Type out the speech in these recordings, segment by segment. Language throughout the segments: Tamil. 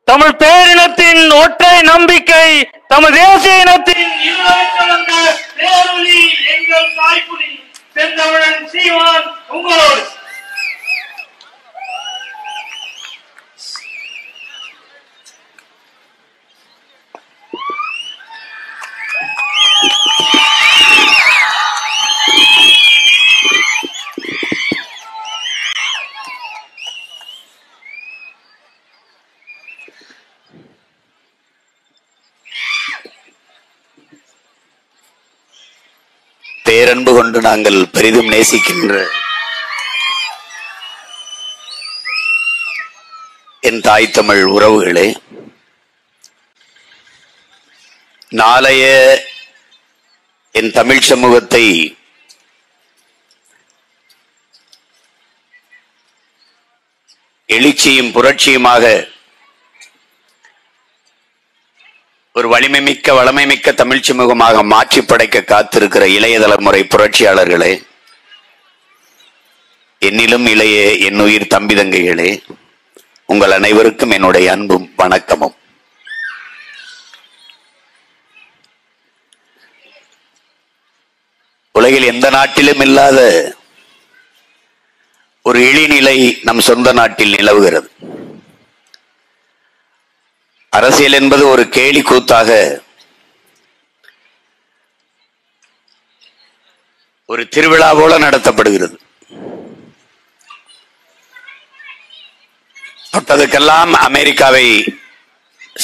தமிழ் பேரினத்தின் ஒற்றை நம்பிக்கை, தமிழ் தேசிய இனத்தின் பேரொலி எங்கள் தாய்க்குடி செந்தமிழன் சீமான் உங்களோடு. பேரன்பு கொண்டு நாங்கள் பெரிதும் நேசிக்கின்ற என் தாய் தமிழ் உறவுகளே, நாளைய என் தமிழ் சமூகத்தை எழுச்சியும் புரட்சியுமாக ஒரு வலிமைமிக்க வளமைமிக்க தமிழ் சமூகமாக மாற்றி படைக்க காத்திருக்கிற இளைய தலைமுறை புரட்சியாளர்களே, என்னிலும் இளைய என் உயிர் தம்பி தங்கைகளே, உங்கள் அனைவருக்கும் என்னுடைய அன்பும் வணக்கமும். உலகில் எந்த நாட்டிலும் இல்லாத ஒரு இழிநிலை நம் சொந்த நாட்டில் நிலவுகிறது. அரசியல் என்பது ஒரு கேலி கூத்தாக, ஒரு திருவிழா போல நடத்தப்படுகிறது. தொட்டதுக்கெல்லாம் அமெரிக்காவை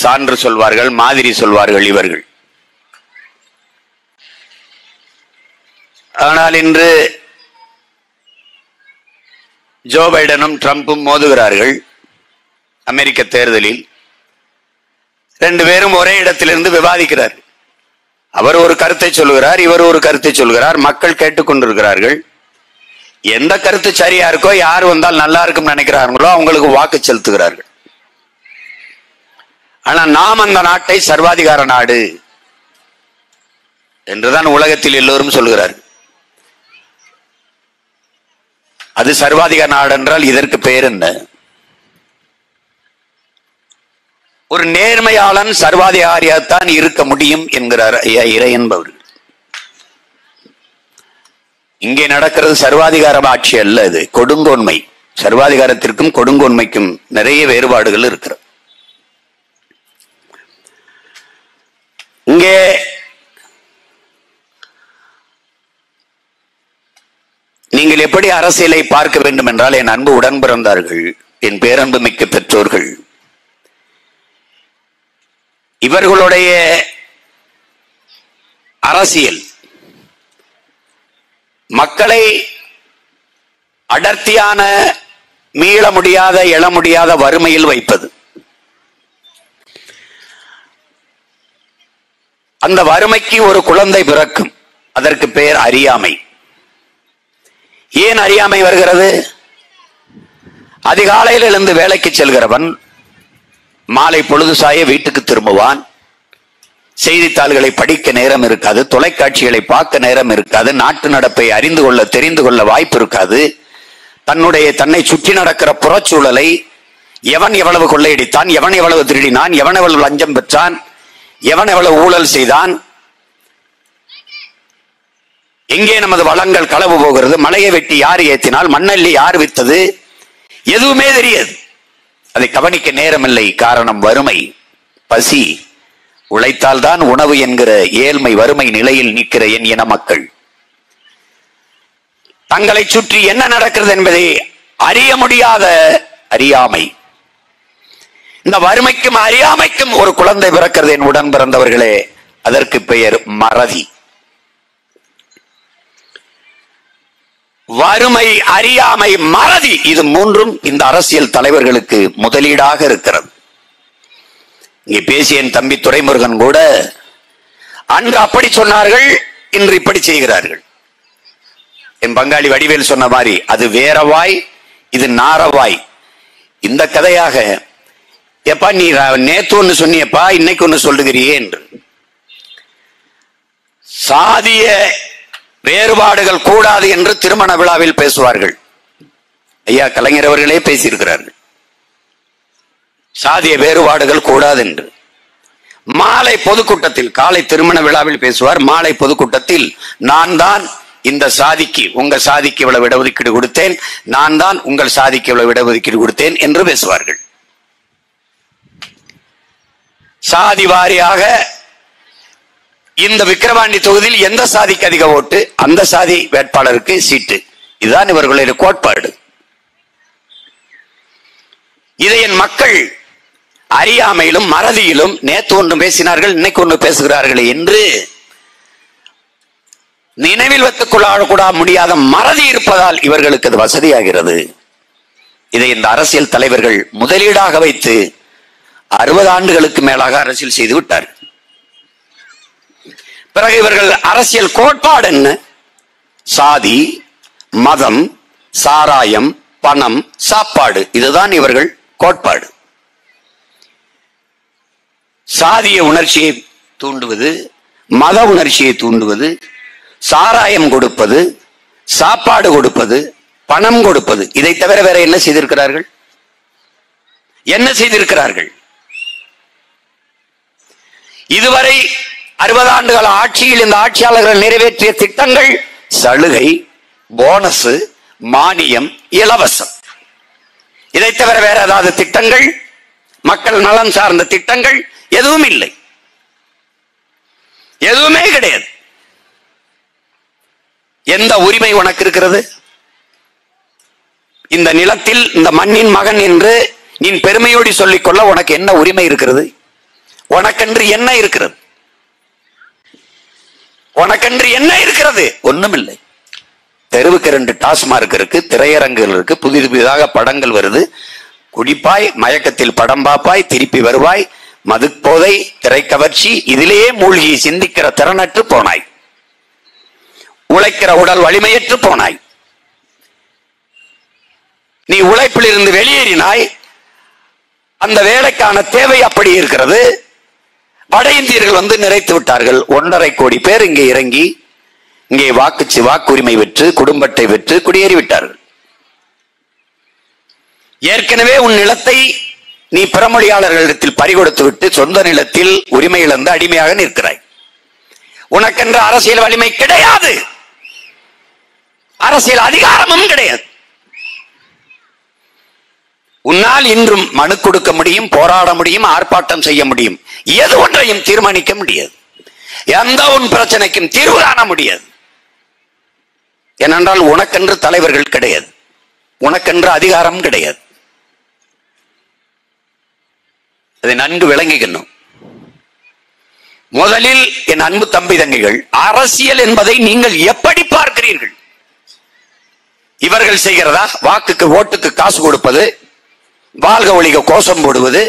சான்று சொல்வார்கள், மாதிரி சொல்வார்கள் இவர்கள். ஆனால் இன்று ஜோ பைடனும் ட்ரம்பும் மோதுகிறார்கள் அமெரிக்க தேர்தலில். ரெண்டு பேரும் ஒரே இடத்திலிருந்து விவாதிக்கிறார். அவர் ஒரு கருத்தை சொல்கிறார், இவர் ஒரு கருத்தை சொல்கிறார். மக்கள் கேட்டுக்கொண்டிருக்கிறார்கள். எந்த கருத்து சரியா இருக்கோ, யார் வந்தால் நல்லா இருக்கும் நினைக்கிறார்களோ அவங்களுக்கு வாக்கு செலுத்துகிறார்கள். ஆனா நாம் அந்த நாட்டை சர்வாதிகார நாடு என்றுதான் உலகத்தில் எல்லோரும் சொல்கிறார். அது சர்வாதிகார நாடு என்றால் இதற்கு பெயர் என்ன? ஒரு நேர்மையாளன் சர்வாதிகாரியாத்தான் இருக்க முடியும் என்கிறார் இறை என்பவர். இங்கே நடக்கிறது சர்வாதிகார ஆட்சி அல்ல, இது கொடுங்கோன்மை. சர்வாதிகாரத்திற்கும் கொடுங்கோன்மைக்கும் நிறைய வேறுபாடுகள் இருக்கிறது. இங்கே நீங்கள் எப்படி அரசியலை பார்க்க வேண்டும் என்றால், என் அன்பு உடன் பிறந்தார்கள், என் பேரன்பு மிக்க பெற்றோர்கள், இவர்களுடைய அரசியல் மக்களை அடர்த்தியான மீள முடியாத எழ முடியாத வறுமையில் வைப்பது. அந்த வறுமைக்கு ஒரு குழந்தை பிறக்கும், அதற்கு பெயர் அறியாமை. ஏன் அறியாமை வருகிறது? அதிகாலையில் எழுந்து வேலைக்கு செல்கிறவன் மாலை பொழுது சாய வீட்டுக்கு திரும்புவான். செய்தித்தாள்களை படிக்க நேரம் இருக்காது, தொலைக்காட்சிகளை பார்க்க நேரம் இருக்காது, நாட்டு நடப்பை அறிந்து கொள்ள தெரிந்து கொள்ள வாய்ப்பு இருக்காது. தன்னை சுற்றி நடக்கிற புறச்சூழலை, எவன் எவ்வளவு கொள்ளையடித்தான், எவன் எவ்வளவு திருடினான், எவன் எவ்வளவு லஞ்சம் பெற்றான், எவன் எவ்வளவு ஊழல் செய்தான், எங்கே நமது வளங்கள் களவு போகிறது, மலையை வெட்டி யார் ஏற்றினால், மண்ணல்லி யார் வித்தது, எதுவுமே தெரியாது. அதை கவனிக்க நேரமில்லை. காரணம் வறுமை, பசி. உழைத்தால்தான் உணவு என்கிற ஏழ்மை வறுமை நிலையில் நிற்கிற என் இன மக்கள் தங்களை சுற்றி என்ன நடக்கிறது என்பதை அறிய முடியாத அறியாமை. இந்த வறுமைக்கும் அறியாமைக்கும் ஒரு குழந்தை பிறக்கிறது என் உடன் பிறந்தவர்களே. அதற்கு பெயர் மறதி. வறுமை, அறியாமை, மறதி, இது மூன்றும் இந்த அரசியல் தலைவர்களுக்கு முதலீடாக இருக்கிறது. இங்கே பேசிய என் தம்பி துரைமுருகன் கூட அன்று அப்படி சொன்னார்கள், இன்று இப்படி செய்கிறார்கள். என் பங்காளி வடிவேல் சொன்ன மாதிரி, அது வேறவாய், இது நாரவாய். இந்த கதையாக, எப்பா நீ நேத்து ஒண்ணு சொன்னியப்பா, இன்னைக்கு ஒண்ணு சொல்லுகிறியே என்று. சாதிய வேறுபாடுகள் கூடாது என்று திருமண விழாவில் பேசுவார்கள். ஐயா கலைஞர் அவர்களே பேசியிருக்கிறார்கள். சாதிய வேறுபாடுகள் கூடாது என்று. மாலை பொதுக்கூட்டத்தில், காலை திருமண விழாவில் பேசுவார், மாலை பொதுக்கூட்டத்தில் நான் தான் இந்த சாதிக்கு, உங்க சாதிக்கு இவ்வளவு இடஒதுக்கீடு கொடுத்தேன், நான் தான் உங்கள் சாதிக்கு இவ்வளவு இடஒதுக்கீடு கொடுத்தேன் என்று பேசுவார்கள். சாதி வாரியாக இந்த விக்கிரவாண்டி தொகுதியில் எந்த சாதிக்கு அதிக ஓட்டு அந்த சாதி வேட்பாளருக்கு சீட்டு. இதுதான் இவர்களுடைய கோட்பாடு. இதை என் மக்கள் அறியாமையிலும் மறதியிலும் நேற்று ஒன்று பேசினார்கள், இன்னைக்கு ஒன்று பேசுகிறார்கள் என்று நினைவில் வைத்துக் கொள்ள முடியாத மறதி இருப்பதால் இவர்களுக்கு அது வசதியாகிறது. இதை இந்த அரசியல் தலைவர்கள் முதலீடாக வைத்து 60 ஆண்டுகளுக்கு மேலாக அரசியல் செய்து விட்டார்கள். பிறகு இவர்கள் அரசியல் கோட்பாடு என்ன? சாதி, மதம், சாராயம், பணம், சாப்பாடு, இதுதான் இவர்கள் கோட்பாடு. சாதிய உணர்ச்சியை தூண்டுவது, மத உணர்ச்சியை தூண்டுவது, சாராயம் கொடுப்பது, சாப்பாடு கொடுப்பது, பணம் கொடுப்பது, இதை தவிர வேற என்ன செய்திருக்கிறார்கள்? என்ன செய்திருக்கிறார்கள்? இதுவரை 60 ஆண்டுகள் ஆட்சியில் இந்த ஆட்சியாளர்கள் நிறைவேற்றிய திட்டங்கள் சலுகை, போனஸ், மானியம், இலவசம். இதை தவிர வேற ஏதாவது திட்டங்கள், மக்கள் நலன் சார்ந்த திட்டங்கள் எதுவும் இல்லை, எதுவுமே கிடையாது. எந்த உரிமை உனக்கு இருக்கிறது? இந்த நிலத்தில் இந்த மண்ணின் மகன் என்று நீ பெருமையோடு சொல்லிக்கொள்ள உனக்கு என்ன உரிமை இருக்கிறது? உனக்கென்று என்ன இருக்கிறது? உனக்கென்று என்ன இருக்கிறது? ஒண்ணுமில்லை. தெருவுக்கு 2 டாஸ்மார்க் இருக்கு, திரையரங்குகள் இருக்கு, புதிதாக படங்கள் வருது. குடிப்பாய், மயக்கத்தில் படம் பாப்பாய், திருப்பி வருவாய், மதுப்போதை, திரைக்கவர்ச்சி, இதிலேயே மூழ்கி சிந்திக்கிற திறனற்று போனாய், உழைக்கிற உடல் வலிமையற்று போனாய். நீ உழைப்பில் இருந்து வெளியேறினாய். அந்த வேலைக்கான தேவை அப்படி இருக்கிறது. வட இந்தியர்கள் வந்து நிறைத்து விட்டார்கள். 1.5 கோடி பேர் இங்கே இறங்கி இங்கே வாக்குரிமை பெற்று குடும்பத்தை பெற்று குடியேறி விட்டார்கள். ஏற்கனவே உன் நிலத்தை நீ பிறமொழியாளர்களிடத்தில் பறிகொடுத்து விட்டு சொந்த நிலத்தில் உரிமை இழந்து அடிமையாக நிற்கிறாய். உனக்கென்ற அரசியல் வலிமை கிடையாது, அரசியல் அதிகாரமும் கிடையாது. உன்னால் இன்றும் மனு கொடுக்க முடியும், போராட முடியும், ஆர்ப்பாட்டம் செய்ய முடியும், எது ஒன்றையும் தீர்மானிக்க முடியாது, எந்த உன் பிரச்சனைக்கும் தீர்வு காண முடியாது. ஏனென்றால் உனக்கென்று தலைவர்கள் கிடையாது, உனக்கென்று அதிகாரம் கிடையாது. அதை நன்கு விளங்கிக்கணும். முதலில் என் அன்பு தம்பி தங்கைகள், அரசியல் என்பதை நீங்கள் எப்படி பார்க்கிறீர்கள்? இவர்கள் செய்கிறதா? வாக்குக்கு ஓட்டுக்கு காசு கொடுப்பது, வாழ்க ஒழிக கோஷம் போடுவது,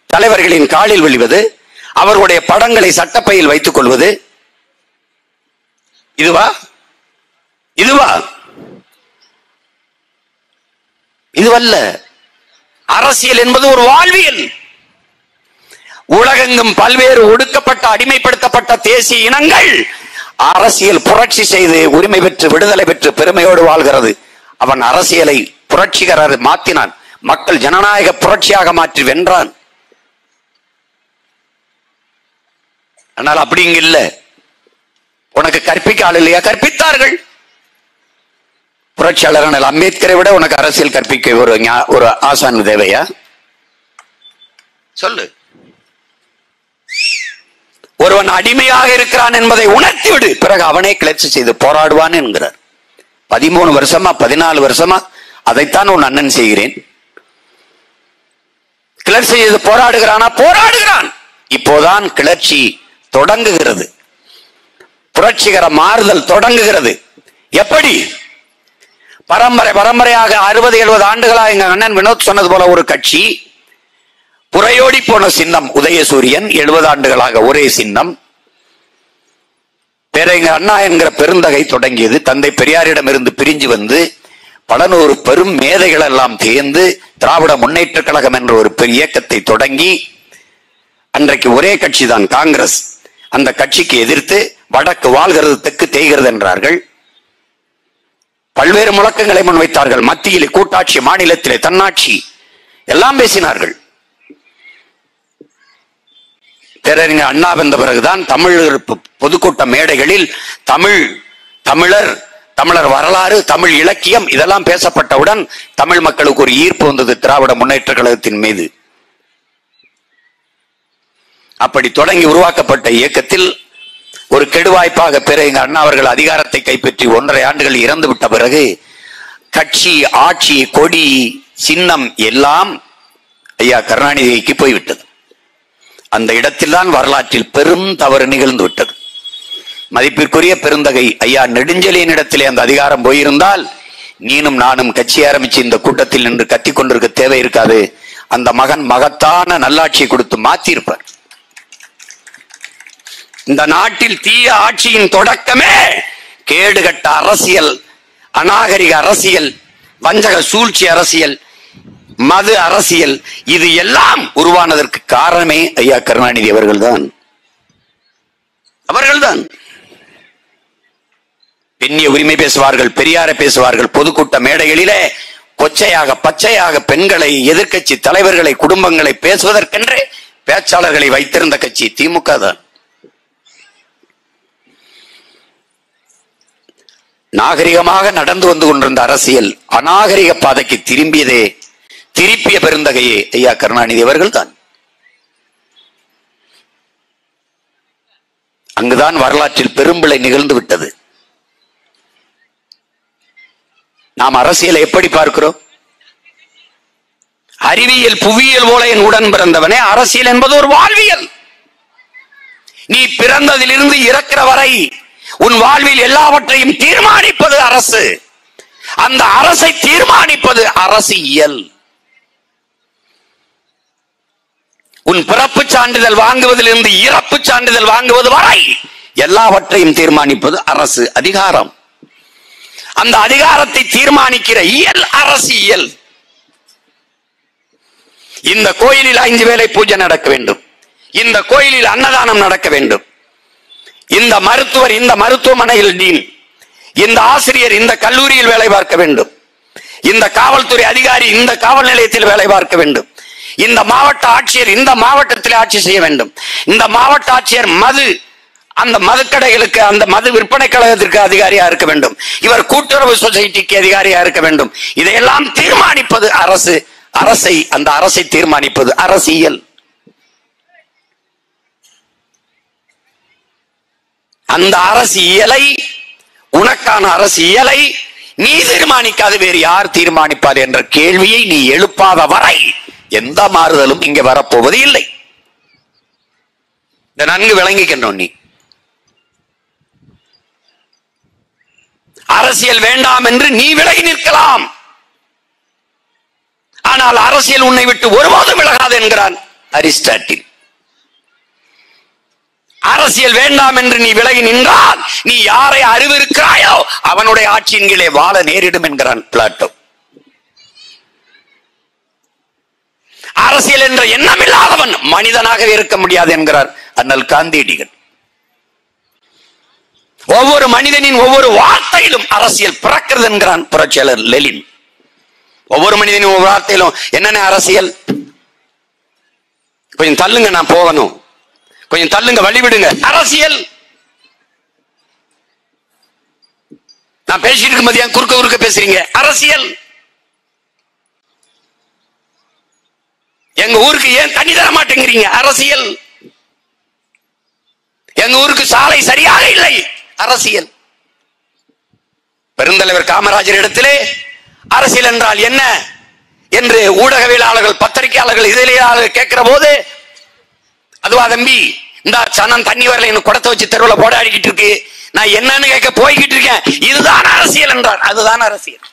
தலைவர்களின் காலில் விழுவது, அவர்களுடைய படங்களை சட்டப்பையில் வைத்துக் கொள்வது, இதுவா? இதுவல்ல. அரசியல் என்பது ஒரு வாழ்வியல். உலகெங்கும் பல்வேறு ஒடுக்கப்பட்ட அடிமைப்படுத்தப்பட்ட தேசிய இனங்கள் அரசியல் புரட்சி செய்து உரிமை பெற்று விடுதலை பெற்று பெருமையோடு வாழ்கிறது. அவன் அரசியலை புரட்சிகர மாற்றினான், மக்கள் ஜனநாயக புரட்சியாக மாற்றி வென்றான். ஆனால் அப்படி இங்க இல்ல. உனக்கு கற்பிக்க ஆள் இல்லையா? கற்பித்தார்கள். புரட்சியாளர் அம்பேத்கரை விட உனக்கு அரசியல் கற்பிக்க ஒரு ஆசான் தேவையா? சொல்லு. ஒருவன் அடிமையாக இருக்கிறான் என்பதை உணர்த்தி விடு, பிறகு அவனே கிளர்ச்சி செய்து போராடுவான் என்கிறார். 13 வருஷமா 14 வருஷமா அதைத்தான் உன் அண்ணன் செய்கிறேன். கிளர்ச்சி செய்து போராடுகிறானா? போராடுகிறான். இப்போதான் கிளர்ச்சி தொடங்குகிறது, புரட்சிகர மாறுதல் தொடங்குகிறது. எப்படி? பரம்பரையாக 60-70 ஆண்டுகளாக எங்க அண்ணன் வினோத் சொன்னது போல ஒரு கட்சி, புறையோடி போன சின்னம் உதயசூரியன், 70 ஆண்டுகளாக ஒரே சின்னம். பேரறிஞர் அண்ணா என்கிற பெருந்தகை தொடங்கியது. தந்தை பெரியாரிடம் இருந்து பிரிஞ்சு வந்து பல நூறு பெரும் மேதைகள் எல்லாம் தேர்ந்து திராவிட முன்னேற்ற கழகம் என்ற ஒரு பெரிய இயக்கத்தை தொடங்கி, அன்றைக்கு ஒரே கட்சி தான் காங்கிரஸ். அந்த கட்சிக்கு எதிர்த்து வடக்கு வாழ்கிறது தெற்கு தேய்கிறது என்றார்கள். பல்வேறு முழக்கங்களை முன்வைத்தார்கள். மத்தியிலே கூட்டாட்சி, மாநிலத்திலே தன்னாட்சி எல்லாம் பேசினார்கள். பேரறிஞர் அண்ணா வந்த பிறகுதான் தமிழர் பொதுக்கூட்ட மேடைகளில் தமிழர் வரலாறு, தமிழ் இலக்கியம் இதெல்லாம் பேசப்பட்டவுடன் தமிழ் மக்களுக்கு ஒரு ஈர்ப்பு வந்தது திராவிட முன்னேற்ற கழகத்தின் மீது. அப்படி தொடங்கி உருவாக்கப்பட்ட இயக்கத்தில் ஒரு கெடுவாய்ப்பாக பேரறிஞர் அண்ணா அவர்கள் அதிகாரத்தை கைப்பற்றி 1.5 ஆண்டுகள் இறந்து விட்ட பிறகு கட்சி, ஆட்சி, கொடி, சின்னம் எல்லாம் ஐயா கருணாநிதிக்கு போய்விட்டது. அந்த இடத்தில்தான் வரலாற்றில் பெரும் தவறு நிகழ்ந்து விட்டது. மதிப்பிற்குரிய பெருந்தகை ஐயா நெடுஞ்செழியன் இடத்திலே அந்த அதிகாரம் போயிருந்தால் நீனும் நானும் கட்சி ஆரம்பிச்சு இந்த கூட்டத்தில் நின்று கத்திக் கொண்டிருக்க தேவை இருக்காது. அந்த மகன் மகத்தான நல்லாட்சியை கொடுத்து மாற்றியிருப்பார். இந்த நாட்டில் தீய ஆட்சியின் தொடக்கமே கேடுகட்ட அரசியல், அநாகரிக அரசியல், வஞ்சக சூழ்ச்சி அரசியல், மது அரசியல், இது எல்லாம் உருவானதற்கு காரணமே ஐயா கருணாநிதி அவர்கள்தான். பெண்ணிய உரிமை பேசுவார்கள், பெரியாரை பேசுவார்கள், பொதுக்கூட்ட மேடைகளிலே கொச்சையாக பச்சையாக பெண்களை, எதிர்கட்சி தலைவர்களை, குடும்பங்களை பேசுவதற்கென்றே பேச்சாளர்களை வைத்திருந்த கட்சி திமுக தான். நாகரிகமாக நடந்து வந்து கொண்டிருந்த அரசியல் அநாகரிக பாதைக்கு திருப்பிய பெருந்தகையே ஐயா கருணாநிதி அவர்கள் தான். அங்குதான் வரலாற்றில் பெரும்பிழை நிகழ்ந்து விட்டது. நாம் அரசியலை எப்படி பார்க்கிறோம்? அறிவியல், புவியியல் போல என் உடன் பிறந்தவனே, அரசியல் என்பது ஒரு வாழ்வியல். நீ பிறந்ததிலிருந்து இறக்கிற வரை உன் வாழ்வில் எல்லாவற்றையும் தீர்மானிப்பது அரசு. அந்த அரசை தீர்மானிப்பது அரசியல். உன் பிறப்பு சான்றிதழ் வாங்குவதிலிருந்து இறப்பு சான்றிதழ் வாங்குவது வரை எல்லாவற்றையும் தீர்மானிப்பது அரசு அதிகாரம். அந்த அதிகாரத்தை தீர்மானிக்கிற இயல் அரசியல். இந்த கோயிலில் 5 வேளை பூஜை நடக்க வேண்டும், இந்த கோயிலில் அன்னதானம் நடக்க வேண்டும், இந்த மருத்துவர் இந்த மருத்துவமனையில் டீன், இந்த ஆசிரியர் இந்த கல்லூரியில் வேலை பார்க்க வேண்டும், இந்த காவல்துறை அதிகாரி இந்த காவல் நிலையத்தில் வேலை பார்க்க வேண்டும், இந்த மாவட்ட ஆட்சியர் இந்த மாவட்டத்தில் ஆட்சி செய்ய வேண்டும், இந்த மாவட்ட ஆட்சியர் அந்த மதுக்கடைகளுக்கு, அந்த மது விற்பனை கழகத்திற்கு அதிகாரியா இருக்க வேண்டும், இவர் கூட்டுறவு சொசைட்டிக்கு அதிகாரியா இருக்க வேண்டும். இதையெல்லாம் தீர்மானிப்பது அரசு. அந்த அரசை தீர்மானிப்பது அரசியல். அந்த அரசியலை, உனக்கான அரசியலை நீ தீர்மானிக்காது வேறு யார் தீர்மானிப்பார் என்ற கேள்வியை நீ எழுப்பாத வரை எந்த மாறுதலும் இங்கே வரப்போவது இல்லை. நன்கு விளங்கிக்கணும். நீ அரசியல் வேண்டாம் என்று நீ விலகி நிற்கலாம், ஆனால் அரசியல் உன்னை விட்டு ஒருபோதும் விலகாது என்கிறான் அரிஸ்டாட்டில். அரசியல் வேண்டாம் என்று நீ விலகி நின்றால் நீ யாரை அறிவிருக்கிறாயோ அவனுடைய ஆட்சியின் கீழே வாழ நேரிடும் என்கிறான் பிளாட்டோ. அரசியல் என்ற எண்ணம் இல்லாதவன் மனிதனாகவே இருக்க முடியாது என்கிறார் அண்ணல் காந்தியடிகள். ஒவ்வொரு மனிதனின் ஒவ்வொரு வார்த்தையிலும் அரசியல் பிறக்கிறது என்கிறான் புரட்சியாளர் லெனின். ஒவ்வொரு மனிதனின் ஒவ்வொரு வார்த்தையிலும் என்னென்ன அரசியல்? கொஞ்சம் தள்ளுங்க, நான் போகணும், கொஞ்சம் தள்ளுங்க, வழிவிடுங்க, அரசியல். நான் பேசிட்டு இருக்கும் போது ஏன் குறுக்க பேசுறீங்க? அரசியல். எங்க ஊருக்கு ஏன் தண்ணி தர மாட்டேங்கிறீங்க? அரசியல். எங்க ஊருக்கு சாலை சரியாக இல்லை, அரசியல். பெருந்தலைவர் காமராஜர் இடத்திலே அரசியல் என்றால் என்ன என்று ஊடகவியலாளர்கள், பத்திரிகையாளர்கள், இதழியாளர்கள் கேட்கிற போது, அதுவா தம்பி, இந்த சனம் தண்ணி வரல, எனக்கு குடத்தை வச்சு தெருவில் போடாடிக்கிட்டு இருக்கு, நான் என்னன்னு கேட்க போய்கிட்டு இருக்கேன், இதுதான் அரசியல் என்றார். அதுதான் அரசியல்.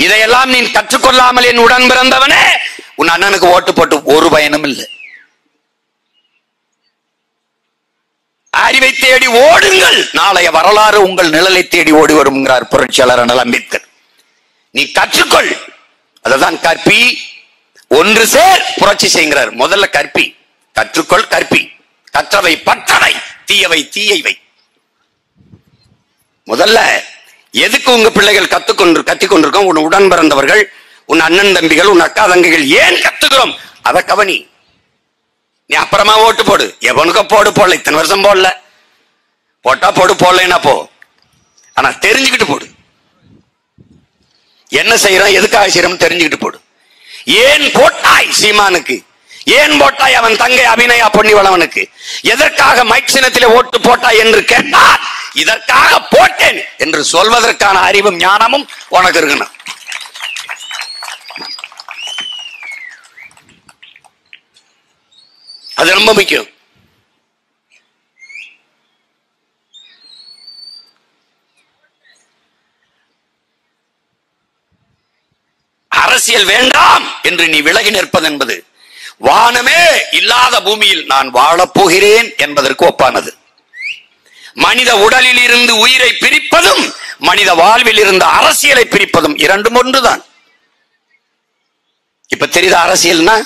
இதையெல்லாம் நீ கற்றுக்கொள்ளாமல் என் உடன் பிறந்தவனே, உன் அண்ணனுக்கு ஓட்டு போட்டு ஒரு பயனும் இல்லை. அறிவை தேடி ஓடுங்கள், நாளைய வரலாறு உங்கள் நிழலை தேடி ஓடி வரும் என்கிறார் புரட்சியாளர் அண்ணல் அம்பேத்கர். நீ கற்றுக்கொள், அதுதான் கற்பி, ஒன்று சேர் புரட்சி செய்கிறார். முதல்ல கற்பி, கற்றுக்கொள், கற்பி, கற்றவை பற்றவை, தீயவை தீயவை. முதல்ல எதுக்கு உங்க பிள்ளைகள் கத்திக்கொண்டிருக்கோம்? உன் உடன் பிறந்தவர்கள், உன் அண்ணன் தம்பிகள், உன் அக்கா தங்கைகள் ஏன் கத்துக்கிறோம் அதை கவனி. நீ அப்புறமா ஓட்டு போடு, எவனுக்கும் போடல, இத்தனை வருஷம் போடல, போட்டா போடு, போடலைன்னா போ, ஆனா தெரிஞ்சுக்கிட்டு போடு. என்ன செய்யறோம், எதுக்காக செய்யறோம் தெரிஞ்சுக்கிட்டு போடு. ஏன் போட்டாய் சீமானுக்கு, ஏன் போட்டாய் அவன் தங்கை அபிநயா பொன்னிவளவனுக்கு, எதற்காக மைக் சின்னத்திலே ஓட்டு போட்டாய் என்று கேட்டால் இதற்காக போட்டேன் என்று சொல்வதற்கான அறிவும் ஞானமும் உனக்கு இருக்கணும். அது ரொம்ப முக்கியம். அரசியல் வேண்டாம் என்று நீ விலகி நிற்பது என்பது வானமே இல்லாத பூமியில் நான் வாழப் போகிறேன் என்பதற்கு ஒப்பானது. மனித உடலில் இருந்து உயிரை பிரிப்பதும் மனித வாழ்வில் இருந்து அரசியலை பிரிப்பதும் இரண்டும் ஒன்றுதான். இப்ப தெரியுதா அரசியல்னா?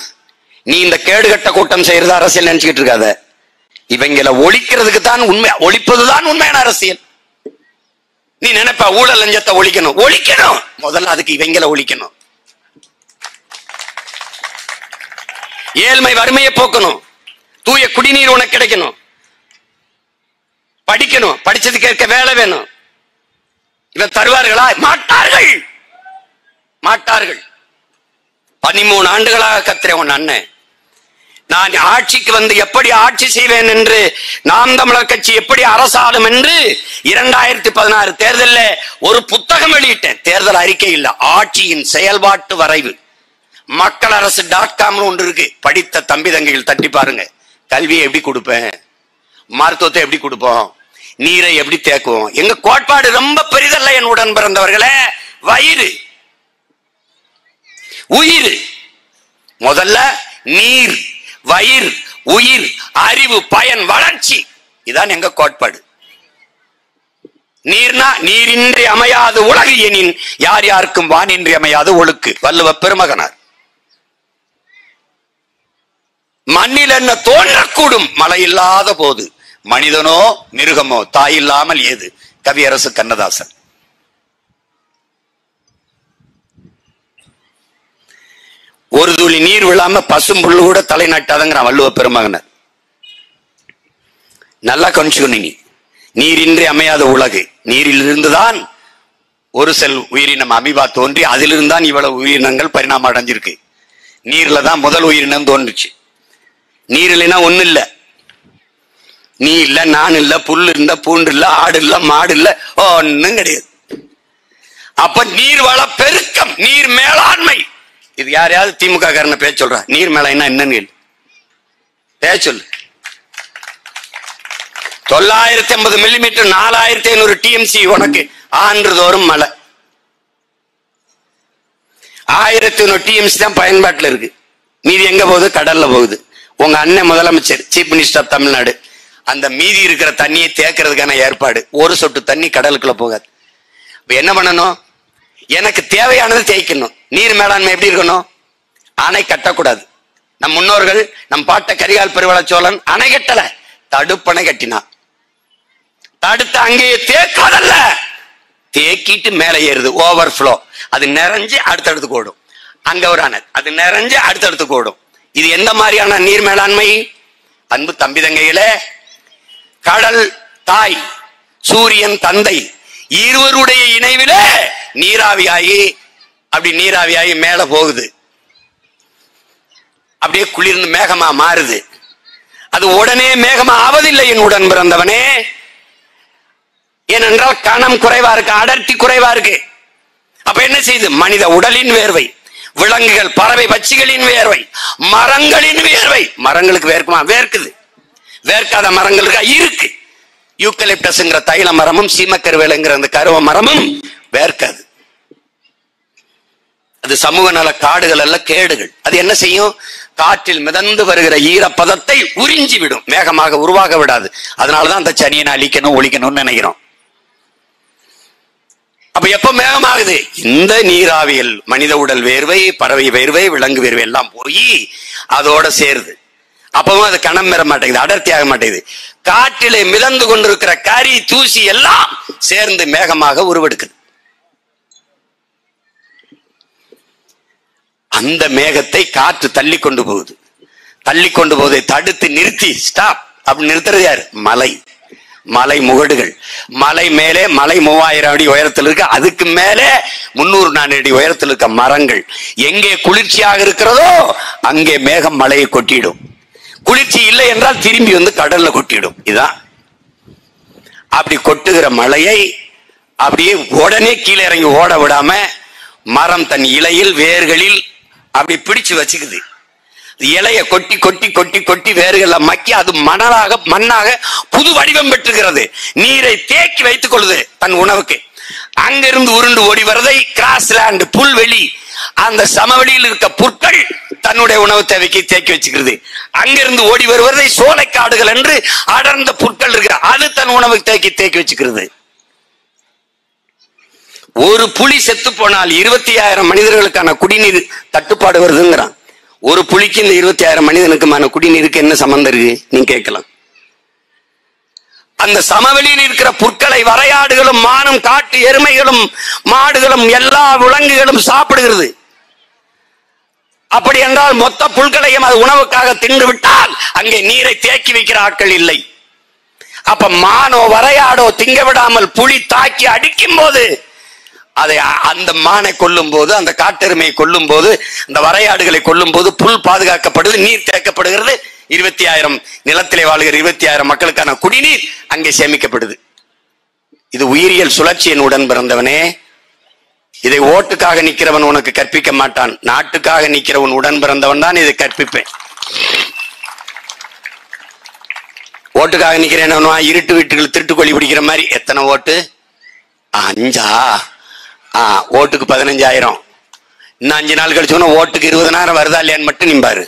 நீ இந்த கேடுகட்ட கூட்டம் செய்யறது அரசியல் நினைச்சுக்கிட்டு இருக்காத. இவங்களை ஒழிக்கிறதுக்கு தான் உண்மை, ஒழிப்பதுதான் உண்மையான அரசியல். நீ நினைப்ப ஊழல் லஞ்சத்தை ஒழிக்கணும், ஒழிக்கணும், முதல்ல அதுக்கு இவங்களை ஒழிக்கணும். ஏழ்மை வறுமையை போக்கணும், தூய குடிநீர் உனக்கு கிடைக்கணும், படிக்கணும், படிச்சது கேட்க வேலை வேணும். இவன் தருவார்களா? மாட்டார்கள், மாட்டார்கள். 13 ஆண்டுகளாக கத்துறேன் உன் அண்ணன். நான் ஆட்சிக்கு வந்து எப்படி ஆட்சி செய்வேன் என்று, நாம் தமிழர் கட்சி எப்படி அரசாளும் என்று 2016 தேர்தலில் ஒரு புத்தகம் வெளியிட்டேன். தேர்தல் அறிக்கை இல்ல, ஆட்சியின் செயல்பாட்டு வரைவு. மக்கள் அரசு .com ஒன்று இருக்கு, படித்த தம்பி தங்கைகள் தட்டி பாருங்க. கல்வியை எப்படி கொடுப்பேன், மருத்துவத்தை எப்படி கொடுப்போம், நீரை எப்படி தேக்குவோம். எங்க கோட்பாடு ரொம்ப பெரிதல்ல என் உடன் பிறந்தவர்களே. வயிறு, உயிர், முதல்ல நீர், வயிர், உயிர், அறிவு, பயன், வளர்ச்சி, இதான் எங்க கோட்பாடு. நீர்னா நீரின்றி அமையாது உலகு எனின் யார் யாருக்கும் வானின்றி அமையாது ஒழுக்கு. வள்ளுவ பெருமகனார். மண்ணில் என்ன தோன்றக்கூடும் மழை இல்லாத போது, மனிதனோ மிருகமோ தாய் இல்லாமல் ஏது. கவியரசு கண்ணதாசன். ஒரு துளி நீர் விழாம பசும்புல்லு கூட தலை நட்டாதங்கிறான் வள்ளுவ பெருமகனர். நல்லா கவனிச்சுக்கணும். நீ நீரின்றி அமையாத உலகு. நீரில் இருந்துதான் ஒரு செல் உயிரினம் அமீபா தோன்றி அதிலிருந்து தான் இவ்வளவு உயிரினங்கள் பரிணாமம் அடைஞ்சிருக்கு. நீர்ல தான் முதல் உயிரினம் தோன்றுச்சு. நீர் இல்லைன்னா ஒண்ணு இல்ல. நீ இல்ல, நான் இல்ல, புல் இல்ல, பூண்டு இல்ல, ஆடு இல்ல, மாடு இல்ல, ஒன்னும் கிடையாது. அப்ப நீர் வள பெருக்கம், நீர் மேலாண்மை. இது யாரையாவது திமுக காரன பேச சொல்ற? நீர் மேலாண்மை என்னன்னு பேச சொல்லு. 950 மில்லிமீட்டர் 4500 TMC உனக்கு ஆண்டுதோறும் மழை. 1100 TMC தான் பயன்பாட்டில் இருக்கு. மீதி எங்க போகுது? கடல்ல போகுது. உங்க அண்ணன் முதலமைச்சர், சீஃப் மினிஸ்டர் ஆஃப் தமிழ்நாடு, அந்த மீதி இருக்கிற தண்ணியை தேக்கிறதுக்கான ஏற்பாடு. ஒரு சொட்டு தண்ணி கடலுக்குள்ள போகாது. என்ன பண்ணணும்? எனக்கு தேவையானது தேய்க்கணும். நீர் மேலாண்மை எப்படி இருக்கணும்? அணை கட்டக்கூடாது. நம் முன்னோர்கள், நம் பாட்ட கரிகால் பெருவள சோழன் அணை கட்டல, தடுப்பணை கட்டினான். தடுத்து அங்கேயே தேக்காதல்ல, தேக்கிட்டு மேலே ஏறுது, ஓவர் ஃப்ளோ. அது நிறைஞ்சு அடுத்தடுத்து ஓடும். அங்க ஒரு அணை, அது நிறைஞ்சு அடுத்தடுத்து ஓடும். இது எந்த மாதிரியான நீர் மேலாண்மை? அன்பு தம்பி தங்கைகளே, கடல் தாய், சூரியன் தந்தை, இருவருடைய இணைவிலே நீராவியாகி, அப்படி நீராவியாகி மேல போகுது. அப்படியே குளிர்ந்து மேகமா மாறுது. அது உடனே மேகமா ஆவதில்லை என் உடன் பிறந்தவனே. ஏனென்றால் கணம் குறைவா இருக்கு, அடர்த்தி குறைவா இருக்கு. அப்ப என்ன செய்யுது? மனித உடலின் வேர்வை, விலங்குகள், பறவை, பட்சிகளின் வேர்வை, மரங்களின் வேர்வை. மரங்களுக்கு வேர்க்குமா? வேர்க்குது. வேர்க்காத மரங்களுக்கு இருக்கு. யூக்கலிப்டஸ்ங்கிற தைல மரமும் சீமக்கருவேலைங்கிற அந்த கருவ மரமும் வேர்க்காது. அது சமூக நல காடுகள் அல்ல, கேடுகள். அது என்ன செய்யும்? காற்றில் மிதந்து வருகிற ஈரப்பதத்தை உறிஞ்சி விடும், மேகமாக உருவாக விடாது. அதனாலதான் அந்த சனியை அழிக்கணும், ஒழிக்கணும்னு நினைக்கிறோம். அப்ப எப்ப மேகமாகுது? இந்த நீராவியல், மனித உடல் வேர்வை, பறவை வேர்வை, விலங்கு வேர்வை எல்லாம் போய் அதோட சேருது. அப்பவும் அது கணம் பெற மாட்டேங்குது, அடர்த்தி ஆக மாட்டேங்குது. காற்றிலே மிதந்து கொண்டிருக்கிற கரி தூசி எல்லாம் சேர்ந்து மேகமாக உருவெடுக்குது. அந்த மேகத்தை காற்று தள்ளி கொண்டு போகுது. தள்ளி கொண்டு போதை தடுத்து நிறுத்தி ஸ்டாப் அப்படி நிறுத்துறது யாரு? மலை. மலை முகடுகள். மலை மேலே மலை 3000 அடி உயரத்தில் இருக்க, அதுக்கு மேலே 300-400 அடி உயரத்தில் இருக்க மரங்கள். எங்கே குளிர்ச்சியாக இருக்கிறதோ அங்கே மேகம் மலையை கொட்டிடும். குளிர்ச்சி இல்லை என்றால் திரும்பி வந்து கடல்ல கொட்டிடும். இதான் அப்படி கொட்டுகிற மலையை அப்படியே உடனே கீழே இறங்கி ஓட விடாம மரம் தன் இலையில் வேர்களில் அப்படி பிடிச்சு வச்சுக்குது. இலைய கொட்டி கொட்டி கொட்டி கொட்டி வேர்களை மக்கி அது மண்ணாக புது வடிவம் பெற்றுகிறது. நீரை தேக்கி வைத்துக் கொள்ளுது தன் உணவுக்கு. அங்கிருந்து உருண்டு ஓடி வரதை கிராஸ்லேண்ட் புல்வெளி, அந்த சமவெளியில் இருக்க புற்கள் தன்னுடைய உணவு தேவைக்கு தேக்கி வச்சுக்கிறது. அங்கிருந்து ஓடி வருவதை சோலைக்காடுகள் என்று அடர்ந்த புற்கள் இருக்கிற, அது தன் உணவுக்கு தேக்கி வச்சுக்கிறது. ஒரு புலி செத்து போனால் 25,000 மனிதர்களுக்கான குடிநீர் தட்டுப்பாடு வருதுங்கிறான். ஒரு புலிக்கு இந்த 25,000 மனிதனுக்குமான குடிநீருக்கு என்ன சம்பந்தம் இருக்கு நீங்க கேட்கலாம். அந்த சமவெளியில் இருக்கிற புற்களை வரையாடுகளும் மானும் காட்டு எருமைகளும் மாடுகளும் எல்லா விலங்குகளும் சாப்பிடுகிறது. அப்படி என்றால் மொத்த புல்களையும் அது உணவுக்காக தின்று விட்டால் அங்கே நீரை தேக்கி வைக்கிற ஆட்கள் இல்லை. அப்ப மானோ வரையாடோ திங்க விடாமல் புலி தாக்கி அடிக்கும் போது, அதை அந்த மானை கொல்லும் போது, அந்த காட்டெருமையை கொல்லும் போது, அந்த வரையாடுகளை கொல்லும் போது புல் பாதுகாக்கப்படுது, நீர் தேக்கப்படுகிறது. 20,000 நிலத்திலே வாழ்கிற 20,000 மக்களுக்கான குடிநீர் அங்கே சேமிக்கப்படுது. இது உயிரியல் சுழற்சியின் உடன் பிறந்தவனே. இதை ஓட்டுக்காக நிக்கிறவன் உனக்கு கற்பிக்க மாட்டான். நாட்டுக்காக நிக்கிறவன் உடன் பிறந்தவன் தான் இதை கற்பிப்பேன். ஓட்டுக்காக நிக்கிறேன் இருட்டு வீட்டுகள் திருட்டுக்கொள்ளி பிடிக்கிற மாதிரி. எத்தனை ஓட்டு? 5. ஓட்டுக்கு 15,000. இன்னும் 5 நாள் கழிச்சோன்னா ஓட்டுக்கு 20,000 வருதா இல்லையான்னு மட்டும் நிம்பாரு.